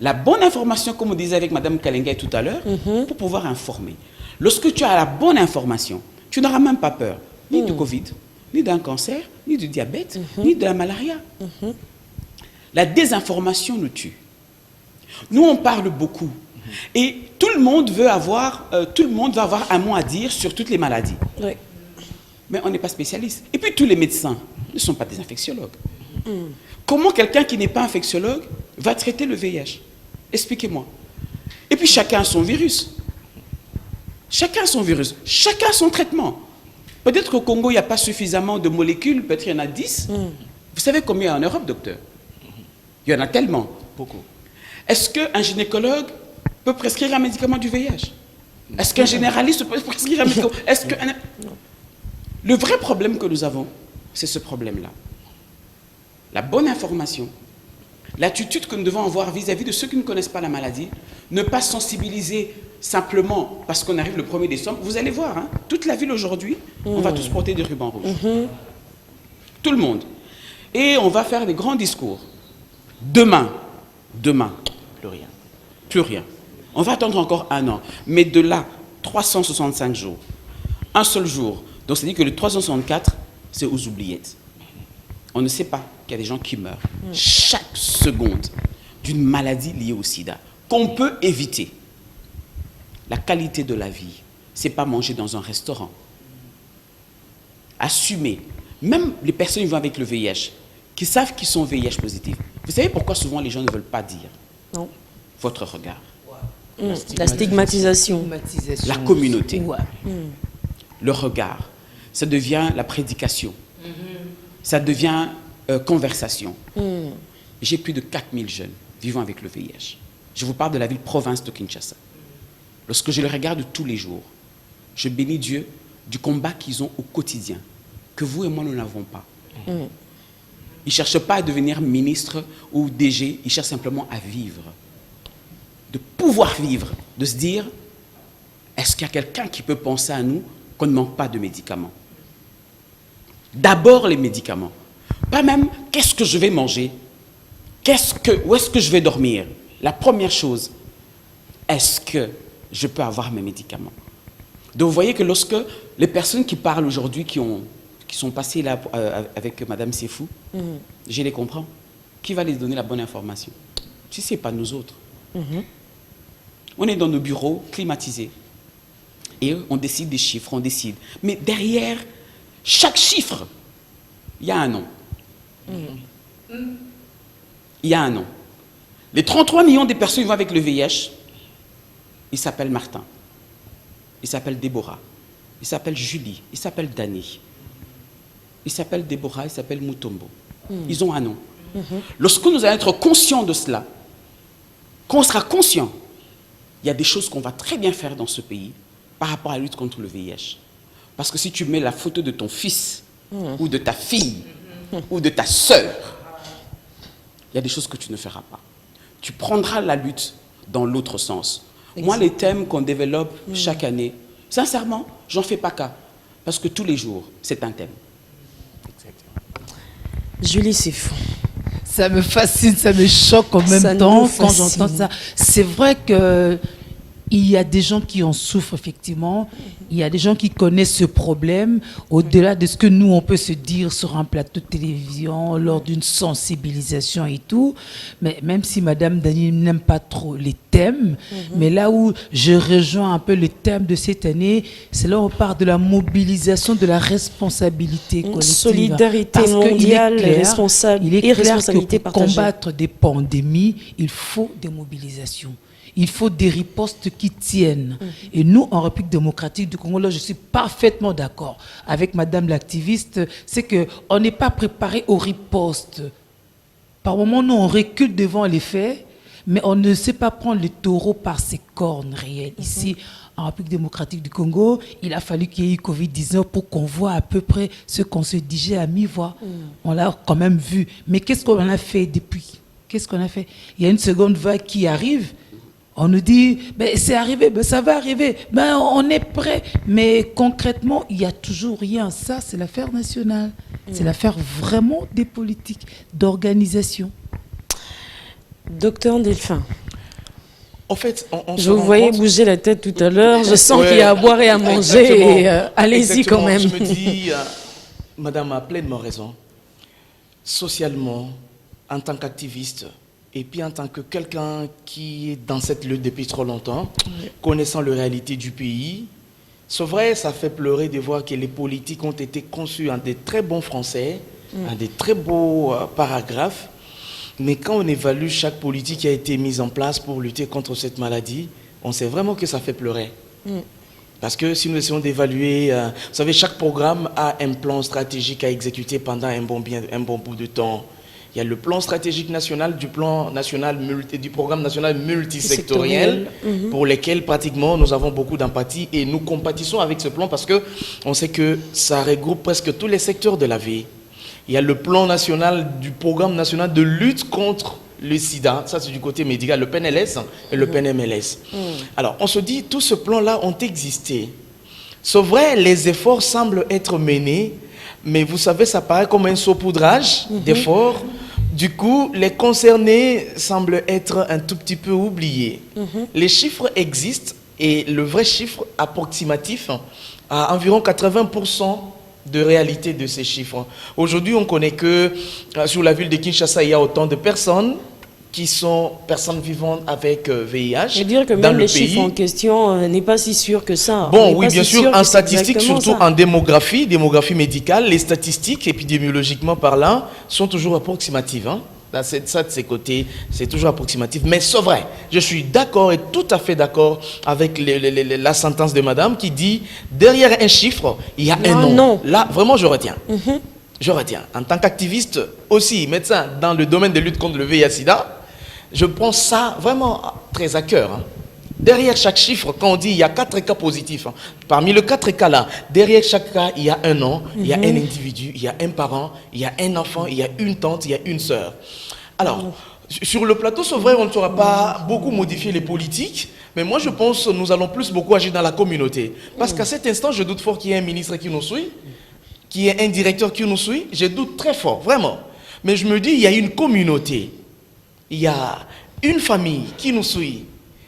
la bonne information, comme on disait avec Mme Kalenga tout à l'heure, pour pouvoir informer. Lorsque tu as la bonne information, tu n'auras même pas peur, ni du Covid, ni d'un cancer, ni du diabète, ni de la malaria. La désinformation nous tue. Nous, on parle beaucoup. Et tout le monde veut avoir un mot à dire sur toutes les maladies. Oui. Mais on n'est pas spécialiste. Et puis tous les médecins ne sont pas des infectiologues. Comment quelqu'un qui n'est pas infectiologue va traiter le VIH? Expliquez-moi. Et puis chacun a son virus. Chacun a son virus. Chacun a son traitement. Peut-être qu'au Congo, il n'y a pas suffisamment de molécules. Peut-être qu'il y en a 10. Vous savez combien il y a en Europe, docteur? Il y en a tellement. Beaucoup. Est-ce qu'un gynécologue peut prescrire un médicament du VIH? Est-ce qu'un généraliste peut prescrire un médicament? Le vrai problème que nous avons, c'est ce problème-là. La bonne information, l'attitude que nous devons avoir vis-à-vis de ceux qui ne connaissent pas la maladie, ne pas sensibiliser simplement parce qu'on arrive le 1er décembre. Vous allez voir, hein, toute la ville aujourd'hui, on va tous porter des rubans rouges. Tout le monde. Et on va faire des grands discours. Demain, plus rien. Plus rien. On va attendre encore 1 an. Mais de là, 365 jours. Un seul jour. Donc, c'est-à-dire que le 364, c'est aux oubliettes. On ne sait pas qu'il y a des gens qui meurent chaque seconde d'une maladie liée au sida qu'on peut éviter. La qualité de la vie, ce n'est pas manger dans un restaurant. Assumer. Même les personnes qui vont avec le VIH, qui savent qu'ils sont VIH positifs. Vous savez pourquoi souvent les gens ne veulent pas dire? Non. Votre regard. La stigmatisation. La communauté. Le regard. Ça devient la prédication. Ça devient conversation. J'ai plus de 4000 jeunes vivant avec le VIH. Je vous parle de la ville-province de Kinshasa. Lorsque je les regarde tous les jours, je bénis Dieu du combat qu'ils ont au quotidien, que vous et moi, nous n'avons pas. Ils ne cherchent pas à devenir ministre ou DG, ils cherchent simplement à vivre. De pouvoir vivre, de se dire, est-ce qu'il y a quelqu'un qui peut penser à nous qu'on ne manque pas de médicaments? D'abord les médicaments. Pas même, qu'est-ce que je vais manger? Où est-ce que je vais dormir? La première chose, est-ce que je peux avoir mes médicaments? Donc vous voyez que lorsque les personnes qui parlent aujourd'hui, qui sont passées là avec Madame Sefou, je les comprends. Qui va les donner la bonne information? Si ce n'est pas nous autres. On est dans nos bureaux climatisés. Et on décide des chiffres, on décide. Mais derrière chaque chiffre, il y a un nom. Il y a un nom. Les 33 millions de personnes qui vivent avec le VIH, il s'appelle Martin, il s'appelle Déborah, il s'appelle Julie, il s'appelle Dani, il s'appelle Déborah, il s'appelle Mutombo. Ils ont un nom. Lorsque nous allons être conscients de cela, quand on sera conscient, il y a des choses qu'on va très bien faire dans ce pays par rapport à la lutte contre le VIH. Parce que si tu mets la photo de ton fils ou de ta fille ou de ta sœur, il y a des choses que tu ne feras pas. Tu prendras la lutte dans l'autre sens. Exactement. Moi, les thèmes qu'on développe chaque année, sincèrement, j'en fais pas cas. Parce que tous les jours, c'est un thème. Exactement. Julie, c'est fou. Ça me fascine, ça me choque en même temps quand j'entends ça. C'est vrai que il y a des gens qui en souffrent effectivement, il y a des gens qui connaissent ce problème, au-delà de ce que nous on peut se dire sur un plateau de télévision, lors d'une sensibilisation et tout, mais même si Madame Dani n'aime pas trop les thèmes, mais là où je rejoins un peu le thème de cette année, c'est là où on parle de la mobilisation de la responsabilité collective. Solidarité mondiale, il est clair que pour combattre des pandémies, il faut des mobilisations. Il faut des ripostes qui tiennent. Et nous, en République démocratique du Congo, là, je suis parfaitement d'accord avec Madame l'activiste, c'est qu'on n'est pas préparé aux ripostes. Par moments, nous, on recule devant les faits, mais on ne sait pas prendre le taureau par ses cornes réelles. Ici, en République démocratique du Congo, il a fallu qu'il y ait eu Covid-19 pour qu'on voit à peu près ce qu'on se disait à mi-voix. On l'a quand même vu. Mais qu'est-ce qu'on a fait depuis? Qu'est-ce qu'on a fait? Il y a une seconde vague qui arrive. On nous dit, ben, c'est arrivé, ben, ça va arriver, ben, on est prêt. Mais concrètement, il n'y a toujours rien. Ça, c'est l'affaire nationale. C'est l'affaire vraiment des politiques, d'organisation. Docteur Delphin. En fait, je vous voyais bouger la tête tout à l'heure. Je sens qu'il y a à boire et à manger. Et, allez-y quand même. Je me dis, Madame a pleinement raison. Socialement, en tant qu'activiste, et puis en tant que quelqu'un qui est dans cette lutte depuis trop longtemps, connaissant la réalité du pays, c'est vrai, ça fait pleurer de voir que les politiques ont été conçues en des très bons français, en des très beaux paragraphes, mais quand on évalue chaque politique qui a été mise en place pour lutter contre cette maladie, on sait vraiment que ça fait pleurer. Parce que si nous essayons d'évaluer, vous savez, chaque programme a un plan stratégique à exécuter pendant un bon bout de temps. Il y a le plan stratégique national, du programme national multisectoriel, pour lequel pratiquement nous avons beaucoup d'empathie et nous compatissons avec ce plan parce qu'on sait que ça regroupe presque tous les secteurs de la vie. Il y a le plan national du programme national de lutte contre le sida, ça c'est du côté médical, le PNLS et le PNMLS. Alors on se dit, tous ce plan-là ont existé. C'est vrai, les efforts semblent être menés, mais vous savez, ça paraît comme un saupoudrage d'efforts. Du coup, les concernés semblent être un tout petit peu oubliés. Les chiffres existent et le vrai chiffre approximatif a environ 80% de réalité de ces chiffres. Aujourd'hui, on connaît que sur la ville de Kinshasa, il y a autant de personnes qui sont personnes vivant avec VIH. Et dire que même les chiffres en question n'est pas si sûr que ça. Bon, oui, bien sûr, en statistique, surtout en démographie médicale, les statistiques, épidémiologiquement parlant, sont toujours approximatives. Hein. Ça, de ces côtés, c'est toujours approximatif. Mais c'est vrai, je suis d'accord et tout à fait d'accord avec la sentence de madame qui dit, derrière un chiffre, il y a un nom. Là, vraiment, je retiens. je retiens, en tant qu'activiste aussi, médecin dans le domaine de lutte contre le VIH-Sida, je prends ça vraiment très à cœur. Hein. Derrière chaque chiffre, quand on dit il y a 4 cas positifs, hein, parmi les 4 cas là, derrière chaque cas, il y a un nom, il y a un individu, il y a un parent, il y a un enfant, il y a une tante, il y a une sœur. Alors, sur le plateau, c'est vrai, on ne saura pas beaucoup modifier les politiques, mais moi je pense que nous allons beaucoup agir dans la communauté. Parce qu'à cet instant, je doute fort qu'il y ait un ministre qui nous suit, qu'il y ait un directeur qui nous suit, je doute très fort, vraiment. Mais je me dis, il y a une communauté, il y a une famille qui nous suit,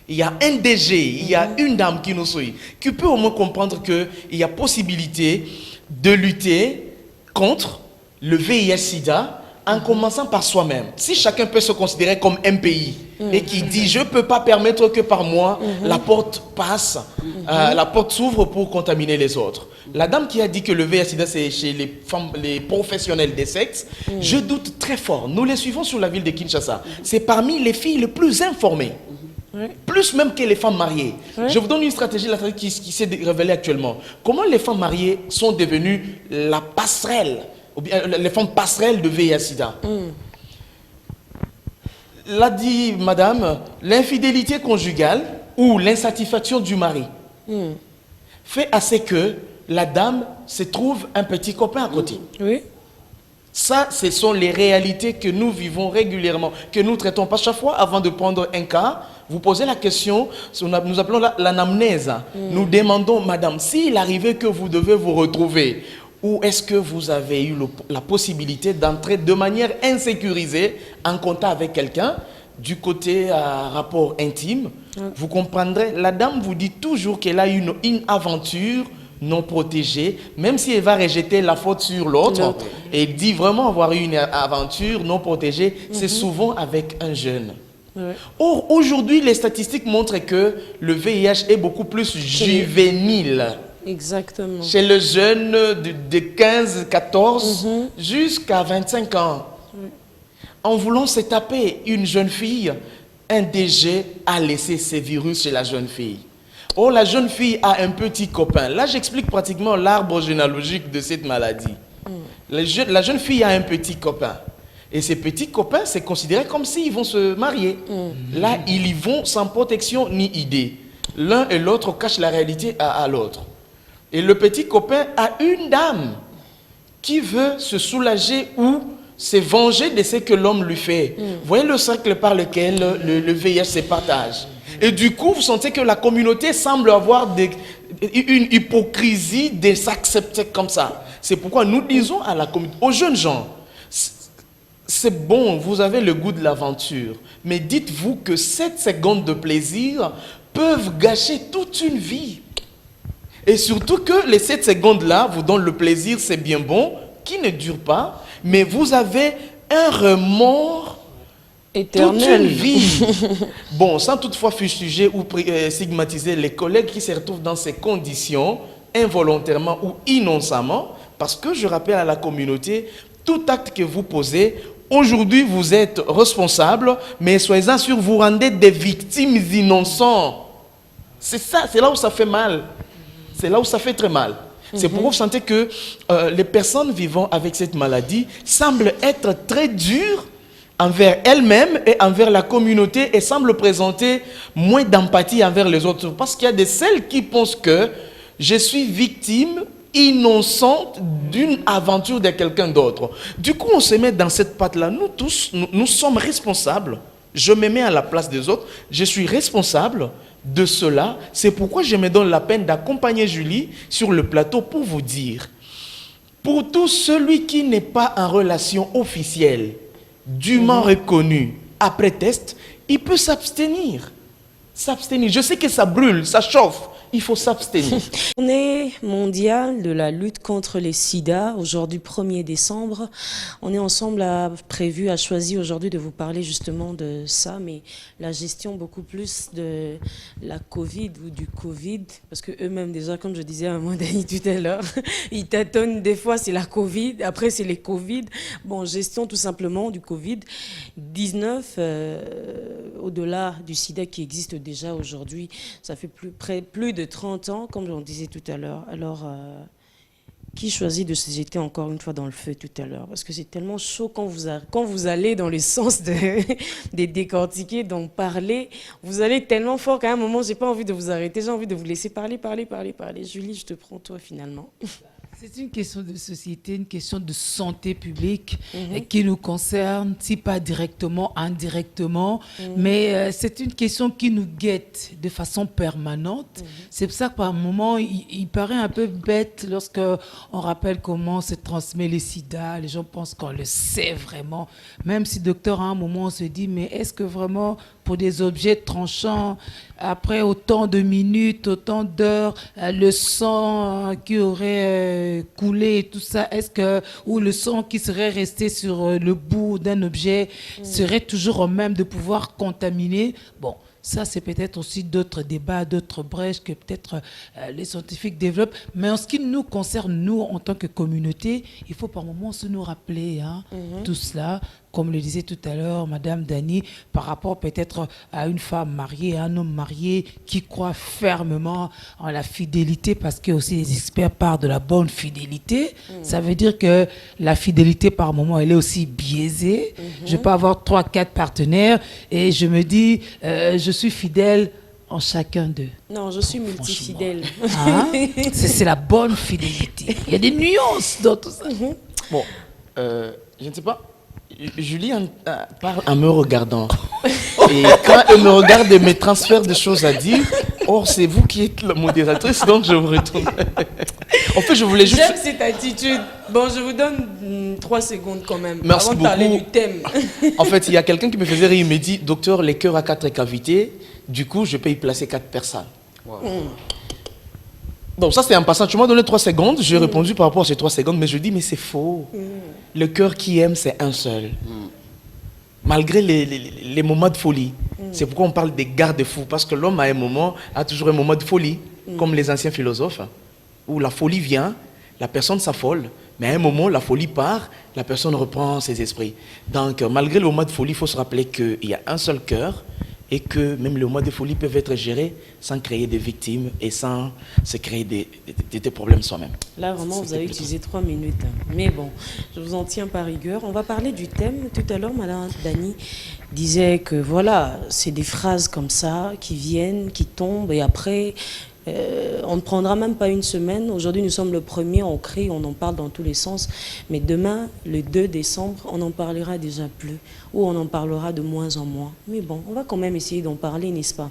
il y a un DG, il y a une dame qui nous suit, qui peut au moins comprendre qu'il y a possibilité de lutter contre le VIH-Sida en commençant par soi-même. Si chacun peut se considérer comme un pays et qui dit je ne peux pas permettre que par moi la porte passe, la porte s'ouvre pour contaminer les autres. La dame qui a dit que le VIH-Sida c'est chez les femmes, les professionnels des sexes, je doute très fort. Nous les suivons sur la ville de Kinshasa. C'est parmi les filles les plus informées. Plus même que les femmes mariées. Je vous donne une stratégie qui s'est révélée actuellement. Comment les femmes mariées sont devenues la passerelle, ou bien les femmes passerelles de VIH-Sida. L'a dit madame, l'infidélité conjugale ou l'insatisfaction du mari fait assez que la dame se trouve un petit copain à côté. Oui. Ça, ce sont les réalités que nous vivons régulièrement, que nous traitons pas chaque fois avant de prendre un cas. Vous posez la question, nous appelons l'anamnèse. Nous demandons, madame, s'il arrivait que vous devez vous retrouver, ou est-ce que vous avez eu la possibilité d'entrer de manière insécurisée en contact avec quelqu'un, du côté rapport intime, vous comprendrez, la dame vous dit toujours qu'elle a eu une aventure non protégée, même si elle va rejeter la faute sur l'autre, et dit vraiment avoir eu une aventure non protégée, c'est souvent avec un jeune. Or, aujourd'hui, les statistiques montrent que le VIH est beaucoup plus juvénile. Exactement. Chez le jeune de 15, 14 jusqu'à 25 ans. En voulant se taper une jeune fille, un DG a laissé ses virus chez la jeune fille. Oh, la jeune fille a un petit copain. Là, j'explique pratiquement l'arbre généalogique de cette maladie. La jeune fille a un petit copain. Et ces petits copains, c'est considéré comme s'ils vont se marier. Là, ils y vont sans protection ni idée. L'un et l'autre cachent la réalité à l'autre. Et le petit copain a une dame qui veut se soulager ou se venger de ce que l'homme lui fait. Vous voyez le cercle par lequel le VIH se partage. Et du coup, vous sentez que la communauté semble avoir une hypocrisie de s'accepter comme ça. C'est pourquoi nous disons à la communauté, aux jeunes gens, c'est bon, vous avez le goût de l'aventure, mais dites-vous que 7 secondes de plaisir peuvent gâcher toute une vie. Et surtout que les 7 secondes-là vous donnent le plaisir, c'est bien bon, qui ne dure pas, mais vous avez un remords éternel. Toute une vie. Bon, sans toutefois fustiger ou stigmatiser les collègues qui se retrouvent dans ces conditions, involontairement ou innocemment, parce que je rappelle à la communauté, tout acte que vous posez, aujourd'hui vous êtes responsable, mais soyez-en sûrs, vous rendez des victimes innocentes. C'est ça, c'est là où ça fait mal. C'est là où ça fait très mal. C'est pourquoi vous sentez que les personnes vivant avec cette maladie semblent être très dures envers elles-mêmes et envers la communauté et semblent présenter moins d'empathie envers les autres. Parce qu'il y a de celles qui pensent que je suis victime innocente d'une aventure de quelqu'un d'autre. Du coup, on se met dans cette patte-là. Nous tous, nous sommes responsables. Je me mets à la place des autres. Je suis responsable de cela. C'est pourquoi je me donne la peine d'accompagner Julie sur le plateau pour vous dire, pour tout celui qui n'est pas en relation officielle, dûment reconnu, après test, il peut s'abstenir. S'abstenir. Je sais que ça brûle, ça chauffe. Il faut s'abstenir. Journée mondiale de la lutte contre les sida, aujourd'hui 1er décembre. On est ensemble a choisi aujourd'hui de vous parler justement de ça, mais la gestion beaucoup plus de la Covid ou du Covid, parce que eux-mêmes déjà, comme je disais à Mondani tout à l'heure, ils tâtonnent des fois, c'est la Covid, après c'est les Covid. Bon, gestion tout simplement du Covid-19, au-delà du sida qui existe déjà aujourd'hui, ça fait plus de 30 ans, comme on disait tout à l'heure. Alors, Qui choisit de se jeter encore une fois dans le feu tout à l'heure? Parce que c'est tellement chaud quand vous allez dans le sens de décortiquer, d'en parler. Vous allez tellement fort qu'à un moment, j'ai pas envie de vous arrêter. J'ai envie de vous laisser parler. Julie, je te prends toi finalement. C'est une question de société, une question de santé publique qui nous concerne, si pas directement, indirectement, mais c'est une question qui nous guette de façon permanente. C'est pour ça que par moment, il paraît un peu bête lorsque on rappelle comment se transmet le sida. Les gens pensent qu'on le sait vraiment. Même si, docteur, à un moment, on se dit, mais est-ce que vraiment, pour des objets tranchants, après autant de minutes, autant d'heures, le sang qui aurait coulé et tout ça, ou le sang qui serait resté sur le bout d'un objet serait toujours même de pouvoir contaminer? Bon, ça, c'est peut-être aussi d'autres débats, d'autres brèches que peut-être les scientifiques développent. Mais en ce qui nous concerne, nous, en tant que communauté, il faut par moments se nous rappeler tout cela. Comme le disait tout à l'heure Madame Dani, par rapport peut-être à une femme mariée, à un homme marié qui croit fermement en la fidélité, parce que aussi les experts parlent de la bonne fidélité. Ça veut dire que la fidélité par moment, elle est aussi biaisée. Je peux avoir 3-4 partenaires et je me dis, je suis fidèle en chacun d'eux. Non, je suis multifidèle. C'est la bonne fidélité. Il y a des nuances dans tout ça. Bon, je ne sais pas. Julie parle en me regardant. Et quand elle me regarde, elle me transfère des choses à dire. Or, c'est vous qui êtes la modératrice, donc je vous retourne. En fait, je voulais juste... J'aime cette attitude. Bon, je vous donne 3 secondes quand même. Merci avant de beaucoup. parler du thème. En fait, il y a quelqu'un qui me faisait rire, il me dit, docteur, les cœurs à 4 cavités, du coup, je peux y placer 4 personnes. Wow. Bon, ça c'est en passant. Tu m'as donné 3 secondes, j'ai répondu par rapport à ces 3 secondes, mais je dis, mais c'est faux. Le cœur qui aime, c'est un seul. Malgré les moments de folie. C'est pourquoi on parle des garde-fous, parce que l'homme a toujours un moment de folie, comme les anciens philosophes, où la folie vient, la personne s'affole, mais à un moment, la folie part, la personne reprend ses esprits. Donc, malgré le moment de folie, il faut se rappeler qu'il y a un seul cœur, et que même les moments de folie peuvent être gérés sans créer des victimes et sans se créer des problèmes soi-même. Là, vraiment, vous avez utilisé 3 minutes. Mais bon, je vous en tiens par rigueur. On va parler du thème. Tout à l'heure, Madame Dani disait que voilà, c'est des phrases comme ça qui viennent, qui tombent, et après... on ne prendra même pas une semaine. Aujourd'hui, nous sommes le 1er, on crie, on en parle dans tous les sens. Mais demain, le 2 décembre, on en parlera déjà plus. Ou on en parlera de moins en moins. Mais bon, on va quand même essayer d'en parler, n'est-ce pas?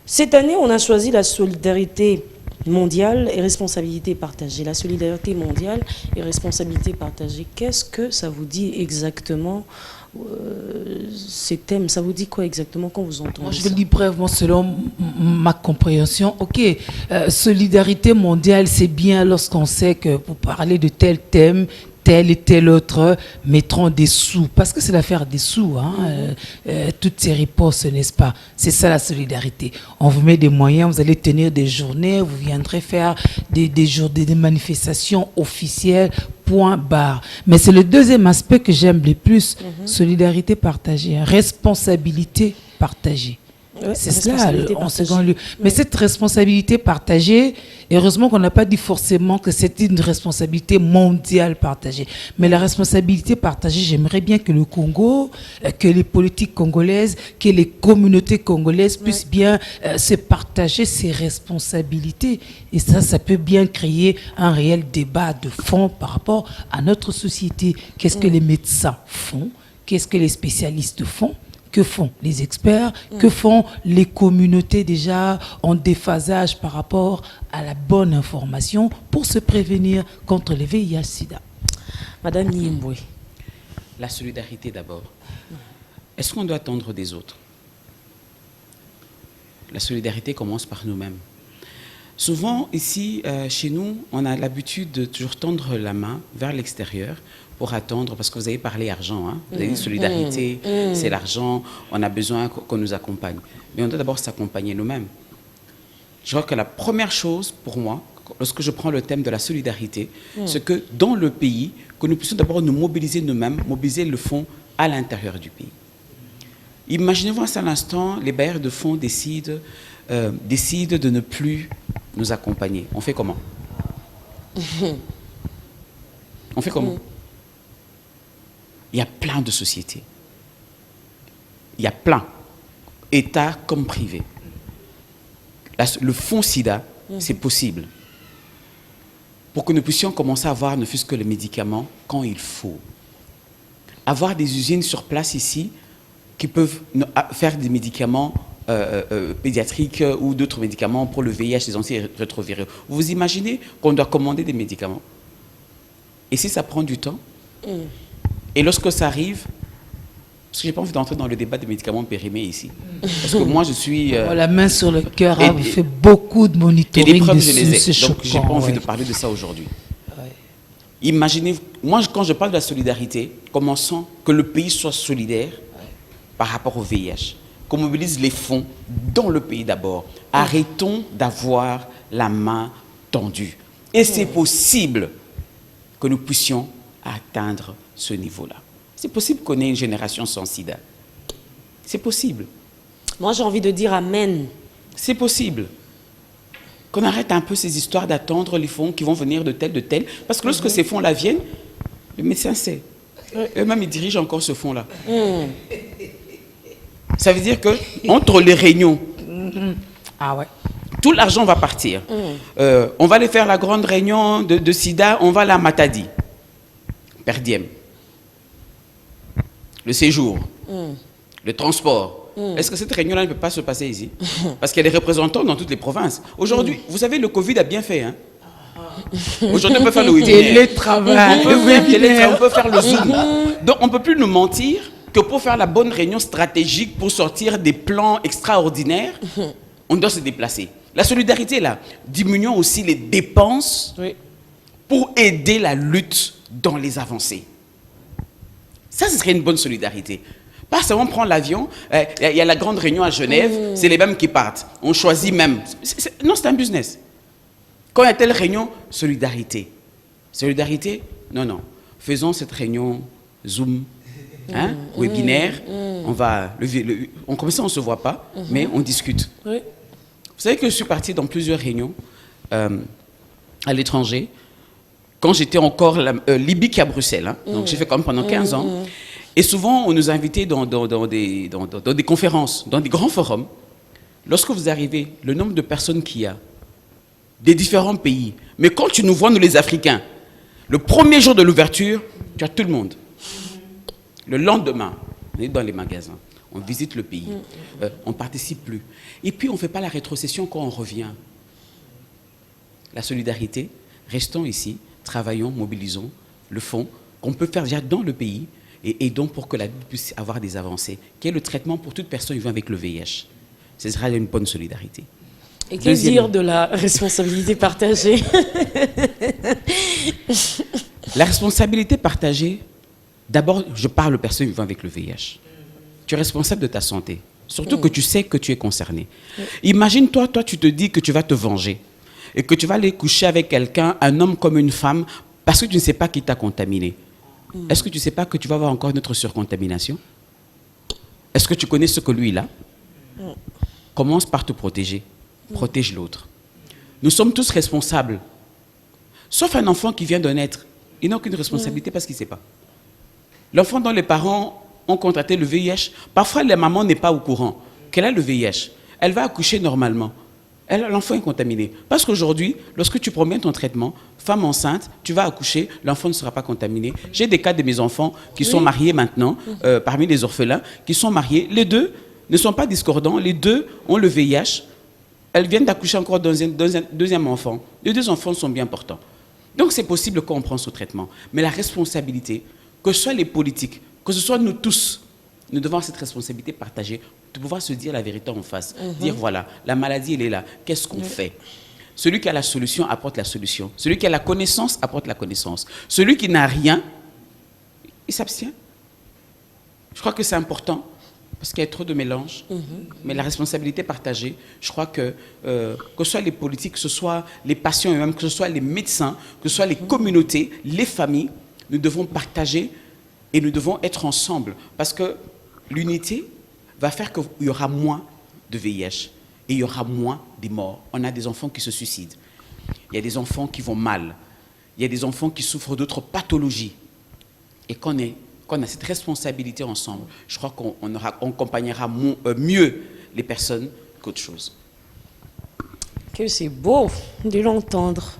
Cette année, on a choisi la solidarité mondiale et responsabilité partagée. La solidarité mondiale et responsabilité partagée. Qu'est-ce que ça vous dit exactement ces thèmes, ça vous dit quoi exactement quand vous entendez? Moi, je vais le dire brièvement selon ma compréhension. Ok, solidarité mondiale, c'est bien lorsqu'on sait que pour parler de tel thème, tel et tel autre mettront des sous, parce que c'est l'affaire des sous, toutes ces ripostes, n'est-ce pas? C'est ça la solidarité. On vous met des moyens, vous allez tenir des journées, vous viendrez faire des manifestations officielles, point barre. Mais c'est le deuxième aspect que j'aime le plus, solidarité partagée, responsabilité partagée. Ouais, c'est cela en second lieu. Mais cette responsabilité partagée, heureusement qu'on n'a pas dit forcément que c'était une responsabilité mondiale partagée. Mais la responsabilité partagée, j'aimerais bien que le Congo, que les politiques congolaises, que les communautés congolaises puissent bien se partager ces responsabilités. Et ça peut bien créer un réel débat de fond par rapport à notre société. Qu'est-ce que les médecins font? Qu'est-ce que les spécialistes font? Que font les experts? Que font les communautés déjà en déphasage par rapport à la bonne information pour se prévenir contre le VIH-Sida? Madame Niemboué. La solidarité d'abord. Est-ce qu'on doit attendre des autres? La solidarité commence par nous-mêmes. Souvent, ici, chez nous, on a l'habitude de toujours tendre la main vers l'extérieur pour attendre, parce que vous avez parlé argent, hein? Vous avez dit solidarité, c'est l'argent, on a besoin qu'on nous accompagne. Mais on doit d'abord s'accompagner nous-mêmes. Je crois que la première chose pour moi, lorsque je prends le thème de la solidarité, c'est que dans le pays, que nous puissions d'abord nous mobiliser nous-mêmes, mobiliser le fonds à l'intérieur du pays. Imaginez-vous à l'instant, les bailleurs de fonds décident de ne plus nous accompagner. On fait comment? On fait comment? Il y a plein de sociétés. Il y a plein, État comme privé. Le fonds SIDA, c'est possible. Pour que nous puissions commencer à avoir ne fût-ce que les médicaments quand il faut. Avoir des usines sur place ici qui peuvent faire des médicaments pédiatriques ou d'autres médicaments pour le VIH, les antirétroviraux. Vous imaginez qu'on doit commander des médicaments? Et si ça prend du temps? Et lorsque ça arrive, parce que je n'ai pas envie d'entrer dans le débat des médicaments périmés ici. Parce que moi, je suis... la main sur le cœur, vous faites beaucoup de monitoring. Et les preuves, je les ai. C'est Donc, je n'ai pas envie ouais. de parler de ça aujourd'hui. Imaginez, moi, quand je parle de la solidarité, commençons que le pays soit solidaire par rapport au VIH, qu'on mobilise les fonds dans le pays d'abord. Arrêtons d'avoir la main tendue. Et c'est possible que nous puissions atteindre ce niveau-là. C'est possible qu'on ait une génération sans sida. C'est possible. Moi, j'ai envie de dire amen. C'est possible. Qu'on arrête un peu ces histoires d'attendre les fonds qui vont venir de tel. Parce que lorsque ces fonds-là viennent, le médecin sait. Eux-mêmes, ils dirigent encore ce fonds-là. Ça veut dire que entre les réunions, tout l'argent va partir. On va aller faire la grande réunion de sida, on va à la Matadi. Per diem. Le séjour, le transport. Est-ce que cette réunion-là ne peut pas se passer ici? Parce qu'il y a des représentants dans toutes les provinces. Aujourd'hui, vous savez, le Covid a bien fait. Hein? Aujourd'hui, on peut faire le webinaire. Télétravail. On peut faire le Zoom. Donc, on ne peut plus nous mentir que pour faire la bonne réunion stratégique, pour sortir des plans extraordinaires, on doit se déplacer. La solidarité, là, diminuons aussi les dépenses pour aider la lutte dans les avancées. Ça, ce serait une bonne solidarité. Pas seulement prendre l'avion, il y a la grande réunion à Genève, c'est les mêmes qui partent. On choisit même. Non, c'est un business. Quand il y a telle réunion, solidarité. Solidarité? Non. Faisons cette réunion Zoom, webinaire. On comme ça, on ne se voit pas, mais on discute. Vous savez que je suis parti dans plusieurs réunions à l'étranger. Quand j'étais encore Libique à Bruxelles, hein. Donc j'ai fait comme pendant 15 ans. Et souvent, on nous invitait dans des conférences, dans des grands forums. Lorsque vous arrivez, le nombre de personnes qu'il y a, des différents pays. Mais quand tu nous vois, nous les Africains, le premier jour de l'ouverture, tu as tout le monde. Le lendemain, on est dans les magasins, on visite le pays, on ne participe plus. Et puis, on ne fait pas la rétrocession quand on revient. La solidarité, restons ici, travaillons, mobilisons le fonds qu'on peut faire déjà dans le pays et aidons pour que la lutte puisse avoir des avancées. Quel est le traitement pour toute personne vivant avec le VIH? Ce sera une bonne solidarité. Et que dire de la responsabilité partagée? La responsabilité partagée, d'abord, je parle aux personnes vivant avec le VIH. Tu es responsable de ta santé, surtout que tu sais que tu es concerné. Imagine-toi, tu te dis que tu vas te venger et que tu vas aller coucher avec quelqu'un, un homme comme une femme, parce que tu ne sais pas qui t'a contaminé. Est-ce que tu ne sais pas que tu vas avoir encore une autre surcontamination? Est-ce que tu connais ce que lui il a? Commence par te protéger. Protège l'autre. Nous sommes tous responsables. Sauf un enfant qui vient de naître. Il n'a aucune responsabilité parce qu'il ne sait pas. L'enfant dont les parents ont contracté le VIH, parfois la maman n'est pas au courant qu'elle a le VIH. Elle va accoucher normalement. L'enfant est contaminé. Parce qu'aujourd'hui, lorsque tu promets ton traitement, femme enceinte, tu vas accoucher, l'enfant ne sera pas contaminé. J'ai des cas de mes enfants qui sont mariés maintenant, parmi les orphelins, qui sont mariés. Les deux ne sont pas discordants, les deux ont le VIH. Elles viennent d'accoucher encore dans un deuxième enfant. Les deux enfants sont bien portants. Donc c'est possible quand on prend ce traitement. Mais la responsabilité, que ce soit les politiques, que ce soit nous tous, nous devons avoir cette responsabilité partagée de pouvoir se dire la vérité en face. Dire voilà, la maladie elle est là, qu'est-ce qu'on fait? Celui qui a la solution apporte la solution. Celui qui a la connaissance apporte la connaissance. Celui qui n'a rien, il s'abstient. Je crois que c'est important. Parce qu'il y a trop de mélange, mais la responsabilité partagée, je crois que ce soit les politiques, que ce soit les patients eux-mêmes, que ce soit les médecins, que ce soit les communautés, les familles, nous devons partager et nous devons être ensemble. Parce que l'unité va faire qu'il y aura moins de VIH et il y aura moins de morts. On a des enfants qui se suicident. Il y a des enfants qui vont mal. il y a des enfants qui souffrent d'autres pathologies. Et qu'on a cette responsabilité ensemble, je crois qu'on accompagnera mieux les personnes qu'autre chose. Que c'est beau de l'entendre.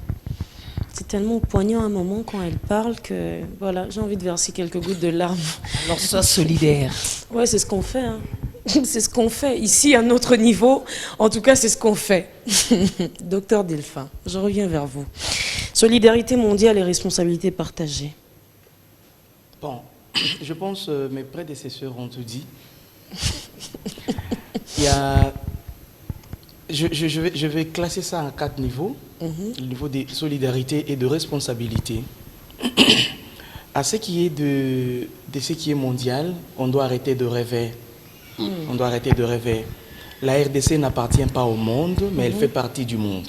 C'est tellement poignant à un moment quand elle parle que voilà, j'ai envie de verser quelques gouttes de larmes. Alors sois solidaire. Ouais, c'est ce qu'on fait. Hein. C'est ce qu'on fait. Ici, à notre niveau, en tout cas, c'est ce qu'on fait. Docteur Delphin, je reviens vers vous. Solidarité mondiale et responsabilité partagée. Bon, je pense mes prédécesseurs ont tout dit. Il y a... Je vais classer ça en 4 niveaux. Le niveau de solidarité et de responsabilité. À ce qui est de ce qui est mondial, on doit arrêter de rêver. On doit arrêter de rêver. La RDC n'appartient pas au monde, mais elle fait partie du monde.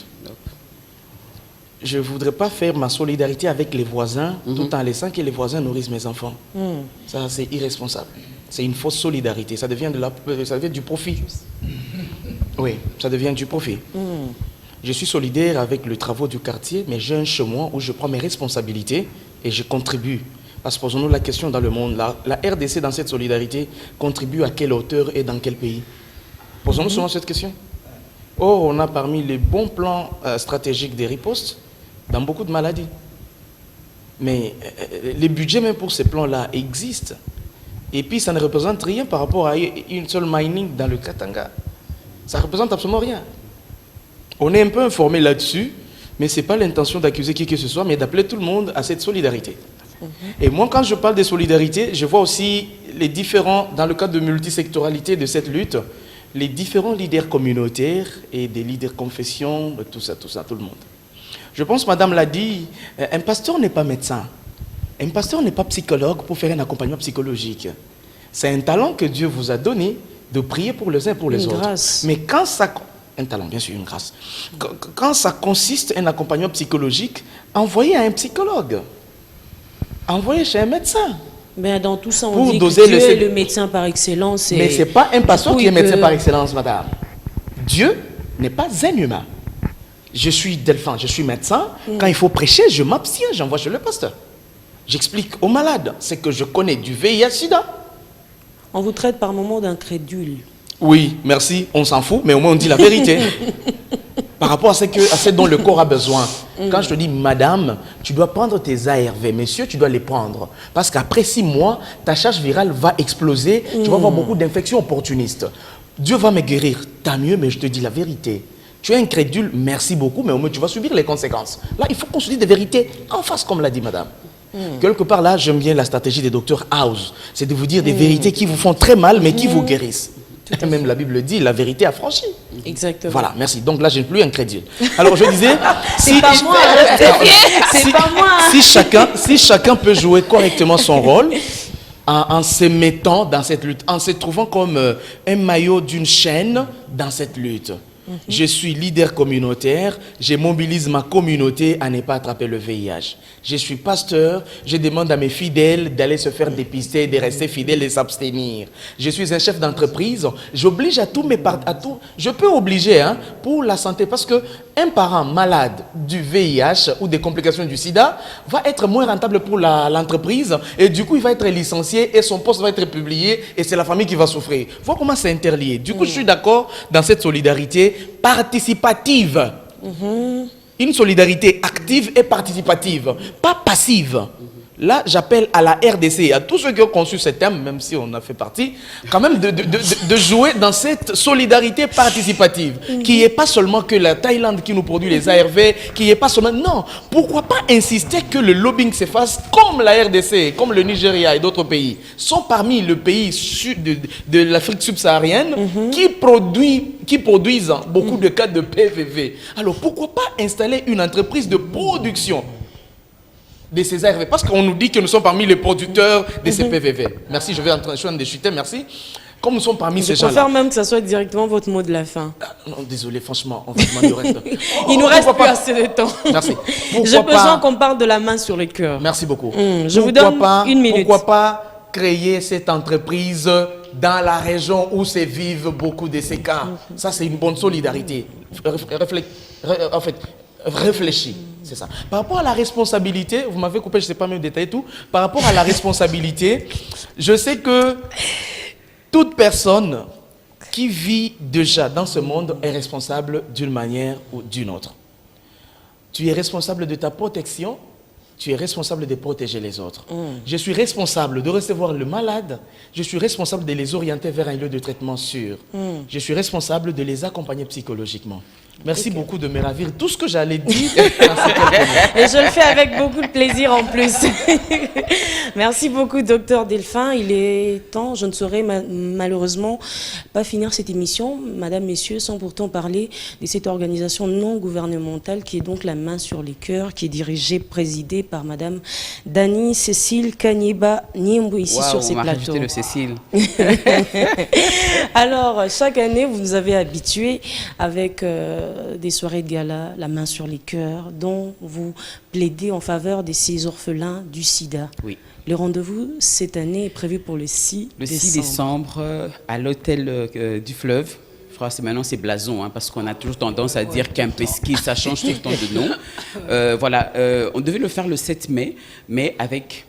Je ne voudrais pas faire ma solidarité avec les voisins tout en laissant que les voisins nourrissent mes enfants. Ça, c'est irresponsable. C'est une fausse solidarité. Ça devient du profit. Oui, ça devient du profit. Je suis solidaire avec les travaux du quartier, mais j'ai un chemin où je prends mes responsabilités et je contribue. Parce que posons-nous la question dans le monde. La RDC, dans cette solidarité, contribue à quelle hauteur et dans quel pays? Posons-nous seulement cette question. Or, on a parmi les bons plans stratégiques des ripostes dans beaucoup de maladies. Mais les budgets même pour ces plans-là existent. Et puis, ça ne représente rien par rapport à une seule mining dans le Katanga. Ça ne représente absolument rien. On est un peu informé là-dessus, mais ce n'est pas l'intention d'accuser qui que ce soit, mais d'appeler tout le monde à cette solidarité. Et moi, quand je parle de solidarité, je vois aussi les différents, dans le cadre de multisectoralité de cette lutte, les différents leaders communautaires et des leaders confessions, tout ça, tout le monde. Je pense, madame l'a dit, un pasteur n'est pas médecin. Un pasteur n'est pas psychologue pour faire un accompagnement psychologique. C'est un talent que Dieu vous a donné de prier pour les uns et pour les autres. Grâce. Mais quand ça... Un talent, bien sûr, une grâce. Quand ça consiste en un accompagnement psychologique, envoyez à un psychologue. Envoyez chez un médecin. Ben, dans tout ça, on Pour dit doser que Dieu est le médecin par excellence. Mais ce n'est pas un pasteur qui est médecin par excellence, madame. Dieu n'est pas un humain. Je suis Delphin, je suis médecin. Quand il faut prêcher, je m'abstiens, j'envoie chez le pasteur. J'explique aux malades ce que je connais du VIH-Sida. On vous traite par moments d'incrédule. Oui, merci, on s'en fout, mais au moins on dit la vérité. Par rapport à ce dont le corps a besoin. Quand je te dis, madame, tu dois prendre tes ARV, messieurs, tu dois les prendre. Parce qu'après 6 mois, ta charge virale va exploser, tu vas avoir beaucoup d'infections opportunistes. Dieu va me guérir, tant mieux, mais je te dis la vérité. Tu es incrédule, merci beaucoup, mais au moins tu vas subir les conséquences. Là, il faut qu'on se dise des vérités en face, comme l'a dit madame. Quelque part là, j'aime bien la stratégie des docteurs House. C'est de vous dire des vérités qui vous font très mal, mais qui vous guérissent. Même la Bible dit, la vérité affranchit. Exactement. Voilà, merci. Donc là, je n'ai plus incrédule. Alors, je disais... C'est pas moi, c'est pas moi. Si chacun peut jouer correctement son rôle, en se mettant dans cette lutte, en se trouvant comme un maillot d'une chaîne dans cette lutte. Je suis leader communautaire, je mobilise ma communauté à ne pas attraper le VIH. Je suis pasteur, je demande à mes fidèles d'aller se faire dépister, de rester fidèles et s'abstenir. Je suis un chef d'entreprise, j'oblige à tous mes partenaires, je peux obliger pour la santé, parce qu'un parent malade du VIH ou des complications du sida va être moins rentable pour l'entreprise et du coup il va être licencié et son poste va être publié et c'est la famille qui va souffrir. Voilà comment c'est interlié. Du coup je suis d'accord dans cette solidarité participative. Une solidarité active et participative, pas passive. Là, j'appelle à la RDC, à tous ceux qui ont conçu ce thème, même si on a fait partie, quand même de jouer dans cette solidarité participative, qui n'est pas seulement que la Thaïlande qui nous produit les ARV, qui n'est pas seulement... Non, pourquoi pas insister que le lobbying se fasse comme la RDC, comme le Nigeria et d'autres pays, sont parmi les pays de l'Afrique subsaharienne qui produisent beaucoup de cas de PVV. Alors, pourquoi pas installer une entreprise de production de ces ARV, parce qu'on nous dit que nous sommes parmi les producteurs de ces PVV. Merci, je suis en train de chuter, merci. Comme nous sommes parmi ces gens-là. Je préfère même que ça soit directement votre mot de la fin. Non, désolé, franchement, on va demander le reste. Il nous reste plus assez de temps. Merci. J'ai besoin qu'on parle de la main sur le cœur. Merci beaucoup. Je vous donne une minute. Pourquoi pas créer cette entreprise dans la région où se vivent beaucoup de ces cas? Ça, c'est une bonne solidarité. En fait, réfléchis. C'est ça. Par rapport à la responsabilité, vous m'avez coupé, je ne sais pas même détailler tout. Par rapport à la responsabilité, je sais que toute personne qui vit déjà dans ce monde est responsable d'une manière ou d'une autre. Tu es responsable de ta protection, tu es responsable de protéger les autres. Je suis responsable de recevoir le malade, je suis responsable de les orienter vers un lieu de traitement sûr. Je suis responsable de les accompagner psychologiquement. Merci beaucoup de me ravir tout ce que j'allais dire. Et je le fais avec beaucoup de plaisir en plus. Merci beaucoup, docteur Delphin. Il est temps, je ne saurais malheureusement pas finir cette émission, madame, messieurs, sans pourtant parler de cette organisation non gouvernementale qui est donc la main sur les cœurs, qui est dirigée, présidée par madame Dani Cécile Kanyeba Niembo ici sur ces plateaux. On va rajouter le Cécile. Alors, chaque année, vous nous avez habitués avec des soirées de gala, la main sur les cœurs, dont vous plaidez en faveur de ces orphelins du sida. Oui. Le rendez-vous cette année est prévu pour le 6 décembre. Le 6 décembre, à l'hôtel du Fleuve. Je crois que maintenant c'est blason, hein, parce qu'on a toujours tendance à dire qu'un pesquis, ça change tout le temps de nom. Voilà, on devait le faire le 7 mai, mais avec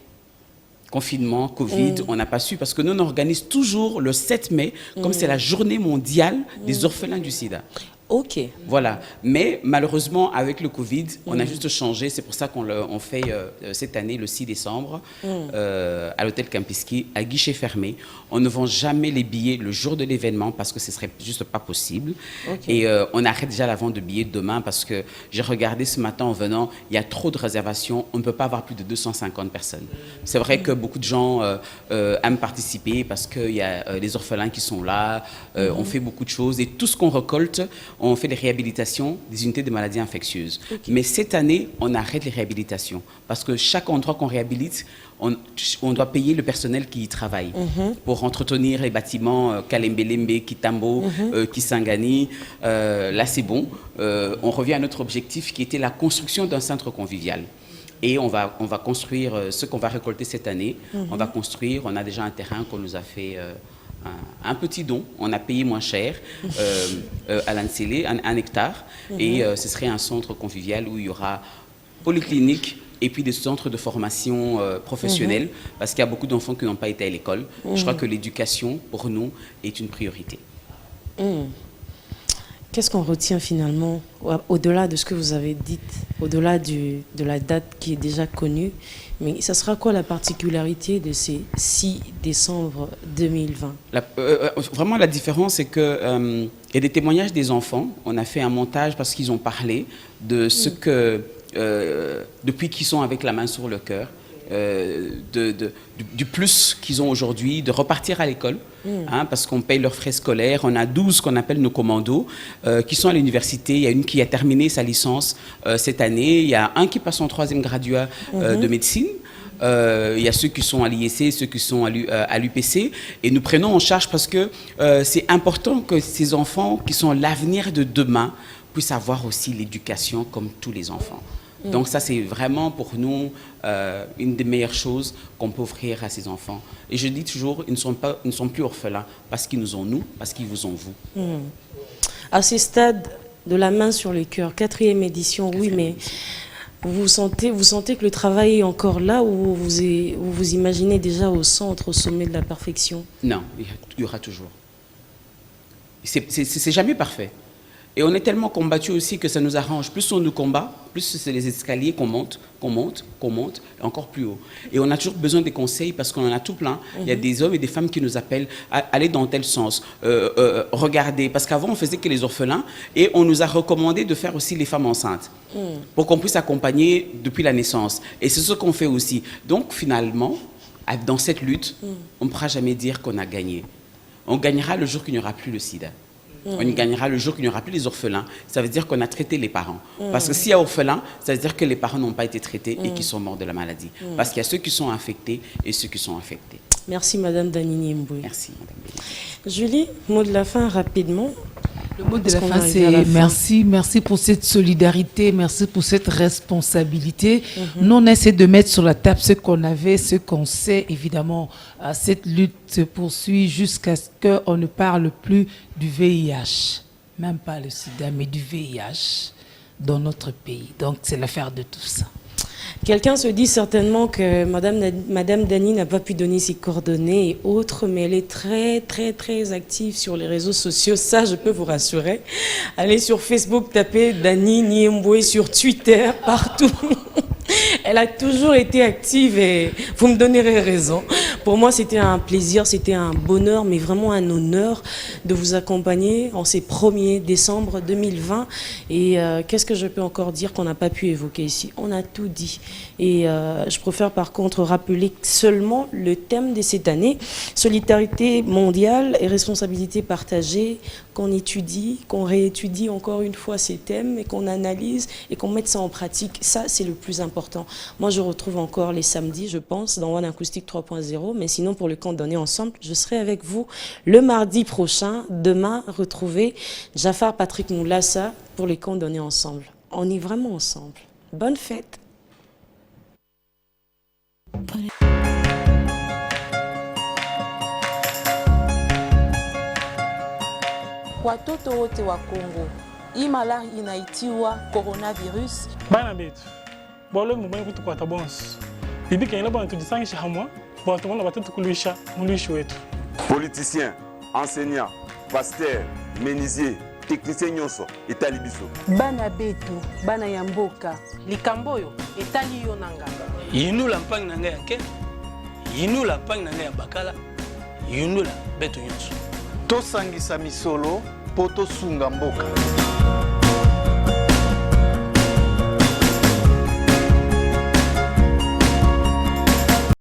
confinement, Covid, on n'a pas su, parce que nous, on organise toujours le 7 mai, comme c'est la journée mondiale des orphelins du sida. Ok. Voilà. Mais malheureusement, avec le Covid, on a juste changé. C'est pour ça qu'on fait cette année, le 6 décembre, à l'hôtel Kempinski, à guichet fermé. On ne vend jamais les billets le jour de l'événement parce que ce serait juste pas possible. Okay. Et on arrête déjà la vente de billets demain parce que j'ai regardé ce matin en venant, il y a trop de réservations. On ne peut pas avoir plus de 250 personnes. C'est vrai que beaucoup de gens aiment participer parce qu'il y a les orphelins qui sont là. On fait beaucoup de choses et tout ce qu'on récolte, on fait des réhabilitations des unités de maladies infectieuses. Okay. Mais cette année, on arrête les réhabilitations parce que chaque endroit qu'on réhabilite, on doit payer le personnel qui y travaille pour entretenir les bâtiments Kalembelembe, Kitambo, Kisangani. Là, c'est bon. On revient à notre objectif qui était la construction d'un centre convivial. Et on va construire ce qu'on va récolter cette année. On va construire, on a déjà un terrain qu'on nous a fait... un petit don, on a payé moins cher à l'Ansélé, un hectare, et ce serait un centre convivial où il y aura polyclinique et puis des centres de formation professionnelle, parce qu'il y a beaucoup d'enfants qui n'ont pas été à l'école. Je crois que l'éducation, pour nous, est une priorité. Qu'est-ce qu'on retient finalement, au-delà de ce que vous avez dit, au-delà de la date qui est déjà connue, mais ça sera quoi la particularité de ces 6 décembre 2020 Vraiment, la différence, c'est qu'il y a des témoignages des enfants. On a fait un montage parce qu'ils ont parlé de ce que, depuis qu'ils sont avec la main sur le cœur, du plus qu'ils ont aujourd'hui, de repartir à l'école, parce qu'on paye leurs frais scolaires. On a 12 qu'on appelle nos commandos, qui sont à l'université. Il y a une qui a terminé sa licence cette année. Il y a un qui passe en 3e graduat de médecine. Il y a ceux qui sont à l'IEC, ceux qui sont à l'UPC. Et nous prenons en charge parce que c'est important que ces enfants, qui sont l'avenir de demain, puissent avoir aussi l'éducation comme tous les enfants. Donc ça, c'est vraiment pour nous une des meilleures choses qu'on peut offrir à ces enfants. Et je dis toujours, ils ne sont plus orphelins parce qu'ils nous ont nous, parce qu'ils vous ont vous. À ce stade de la main sur les cœurs, 4e édition, oui, mais vous sentez que le travail est encore là ou vous imaginez déjà au centre, au sommet de la perfection? Non, il y aura toujours. C'est jamais parfait. Et on est tellement combattus aussi que ça nous arrange. Plus on nous combat, plus c'est les escaliers qu'on monte, et encore plus haut. Et on a toujours besoin des conseils parce qu'on en a tout plein. Il y a des hommes et des femmes qui nous appellent, allez dans tel sens, regardez. Parce qu'avant, on faisait que les orphelins et on nous a recommandé de faire aussi les femmes enceintes pour qu'on puisse accompagner depuis la naissance. Et c'est ce qu'on fait aussi. Donc finalement, dans cette lutte, on ne pourra jamais dire qu'on a gagné. On gagnera le jour qu'il n'y aura plus le sida. On gagnera le jour qu'il n'y aura plus les orphelins. Ça veut dire qu'on a traité les parents. Parce que s'il y a orphelins, ça veut dire que les parents n'ont pas été traités et qu'ils sont morts de la maladie. Parce qu'il y a ceux qui sont infectés et ceux qui sont infectés. Merci Madame Danini Mboué. Merci Madame Béni. Julie, mot de la fin rapidement. Le mot de la fin, c'est merci pour cette solidarité, merci pour cette responsabilité. Nous, on essaie de mettre sur la table ce qu'on avait, ce qu'on sait. Évidemment, cette lutte se poursuit jusqu'à ce qu'on ne parle plus du VIH. Même pas le sida, mais du VIH. dans notre pays. Donc c'est l'affaire de tous. Quelqu'un se dit certainement que Madame Dany n'a pas pu donner ses coordonnées et autres, mais elle est très, très, très active sur les réseaux sociaux. Ça, je peux vous rassurer. Allez sur Facebook, tapez Dany Niemboué, sur Twitter, partout. Elle a toujours été active et vous me donnerez raison. Pour moi, c'était un plaisir, c'était un bonheur, mais vraiment un honneur de vous accompagner en ces 1er décembre 2020. Et qu'est-ce que je peux encore dire qu'on n'a pas pu évoquer ici? On a tout dit. Et je préfère par contre rappeler seulement le thème de cette année, solidarité mondiale et responsabilité partagée, qu'on étudie, qu'on réétudie encore une fois ces thèmes et qu'on analyse et qu'on mette ça en pratique. Ça, c'est le plus important. Moi, je retrouve encore les samedis, je pense, dans One Acoustic 3.0. Mais sinon, pour le camp donné ensemble, je serai avec vous le mardi prochain. Demain, retrouvez Jafar Patrick Moulassa pour les camps donnés ensemble. On est vraiment ensemble. Bonne fête. Watoto wote wa Kongo, hii malari inaitiwa coronavirus. Bana betu, bolo mubani kutu kwa tabons. Bibi kanyela bana tujisangisha hamwa, bana tumona batatu kuluisha mulishi wetu. Politiciens, enseignants, pasteurs, menuisiers, techniciens nyonso etali biso. Bana betu, bana ya mboka, likamboyo etali yo nanga. Yinu la mpang nanga yanke, yinu la mpang nanga ya bakala, yinu la betu nyonso. Tosangisa misolo poto sunga mboka.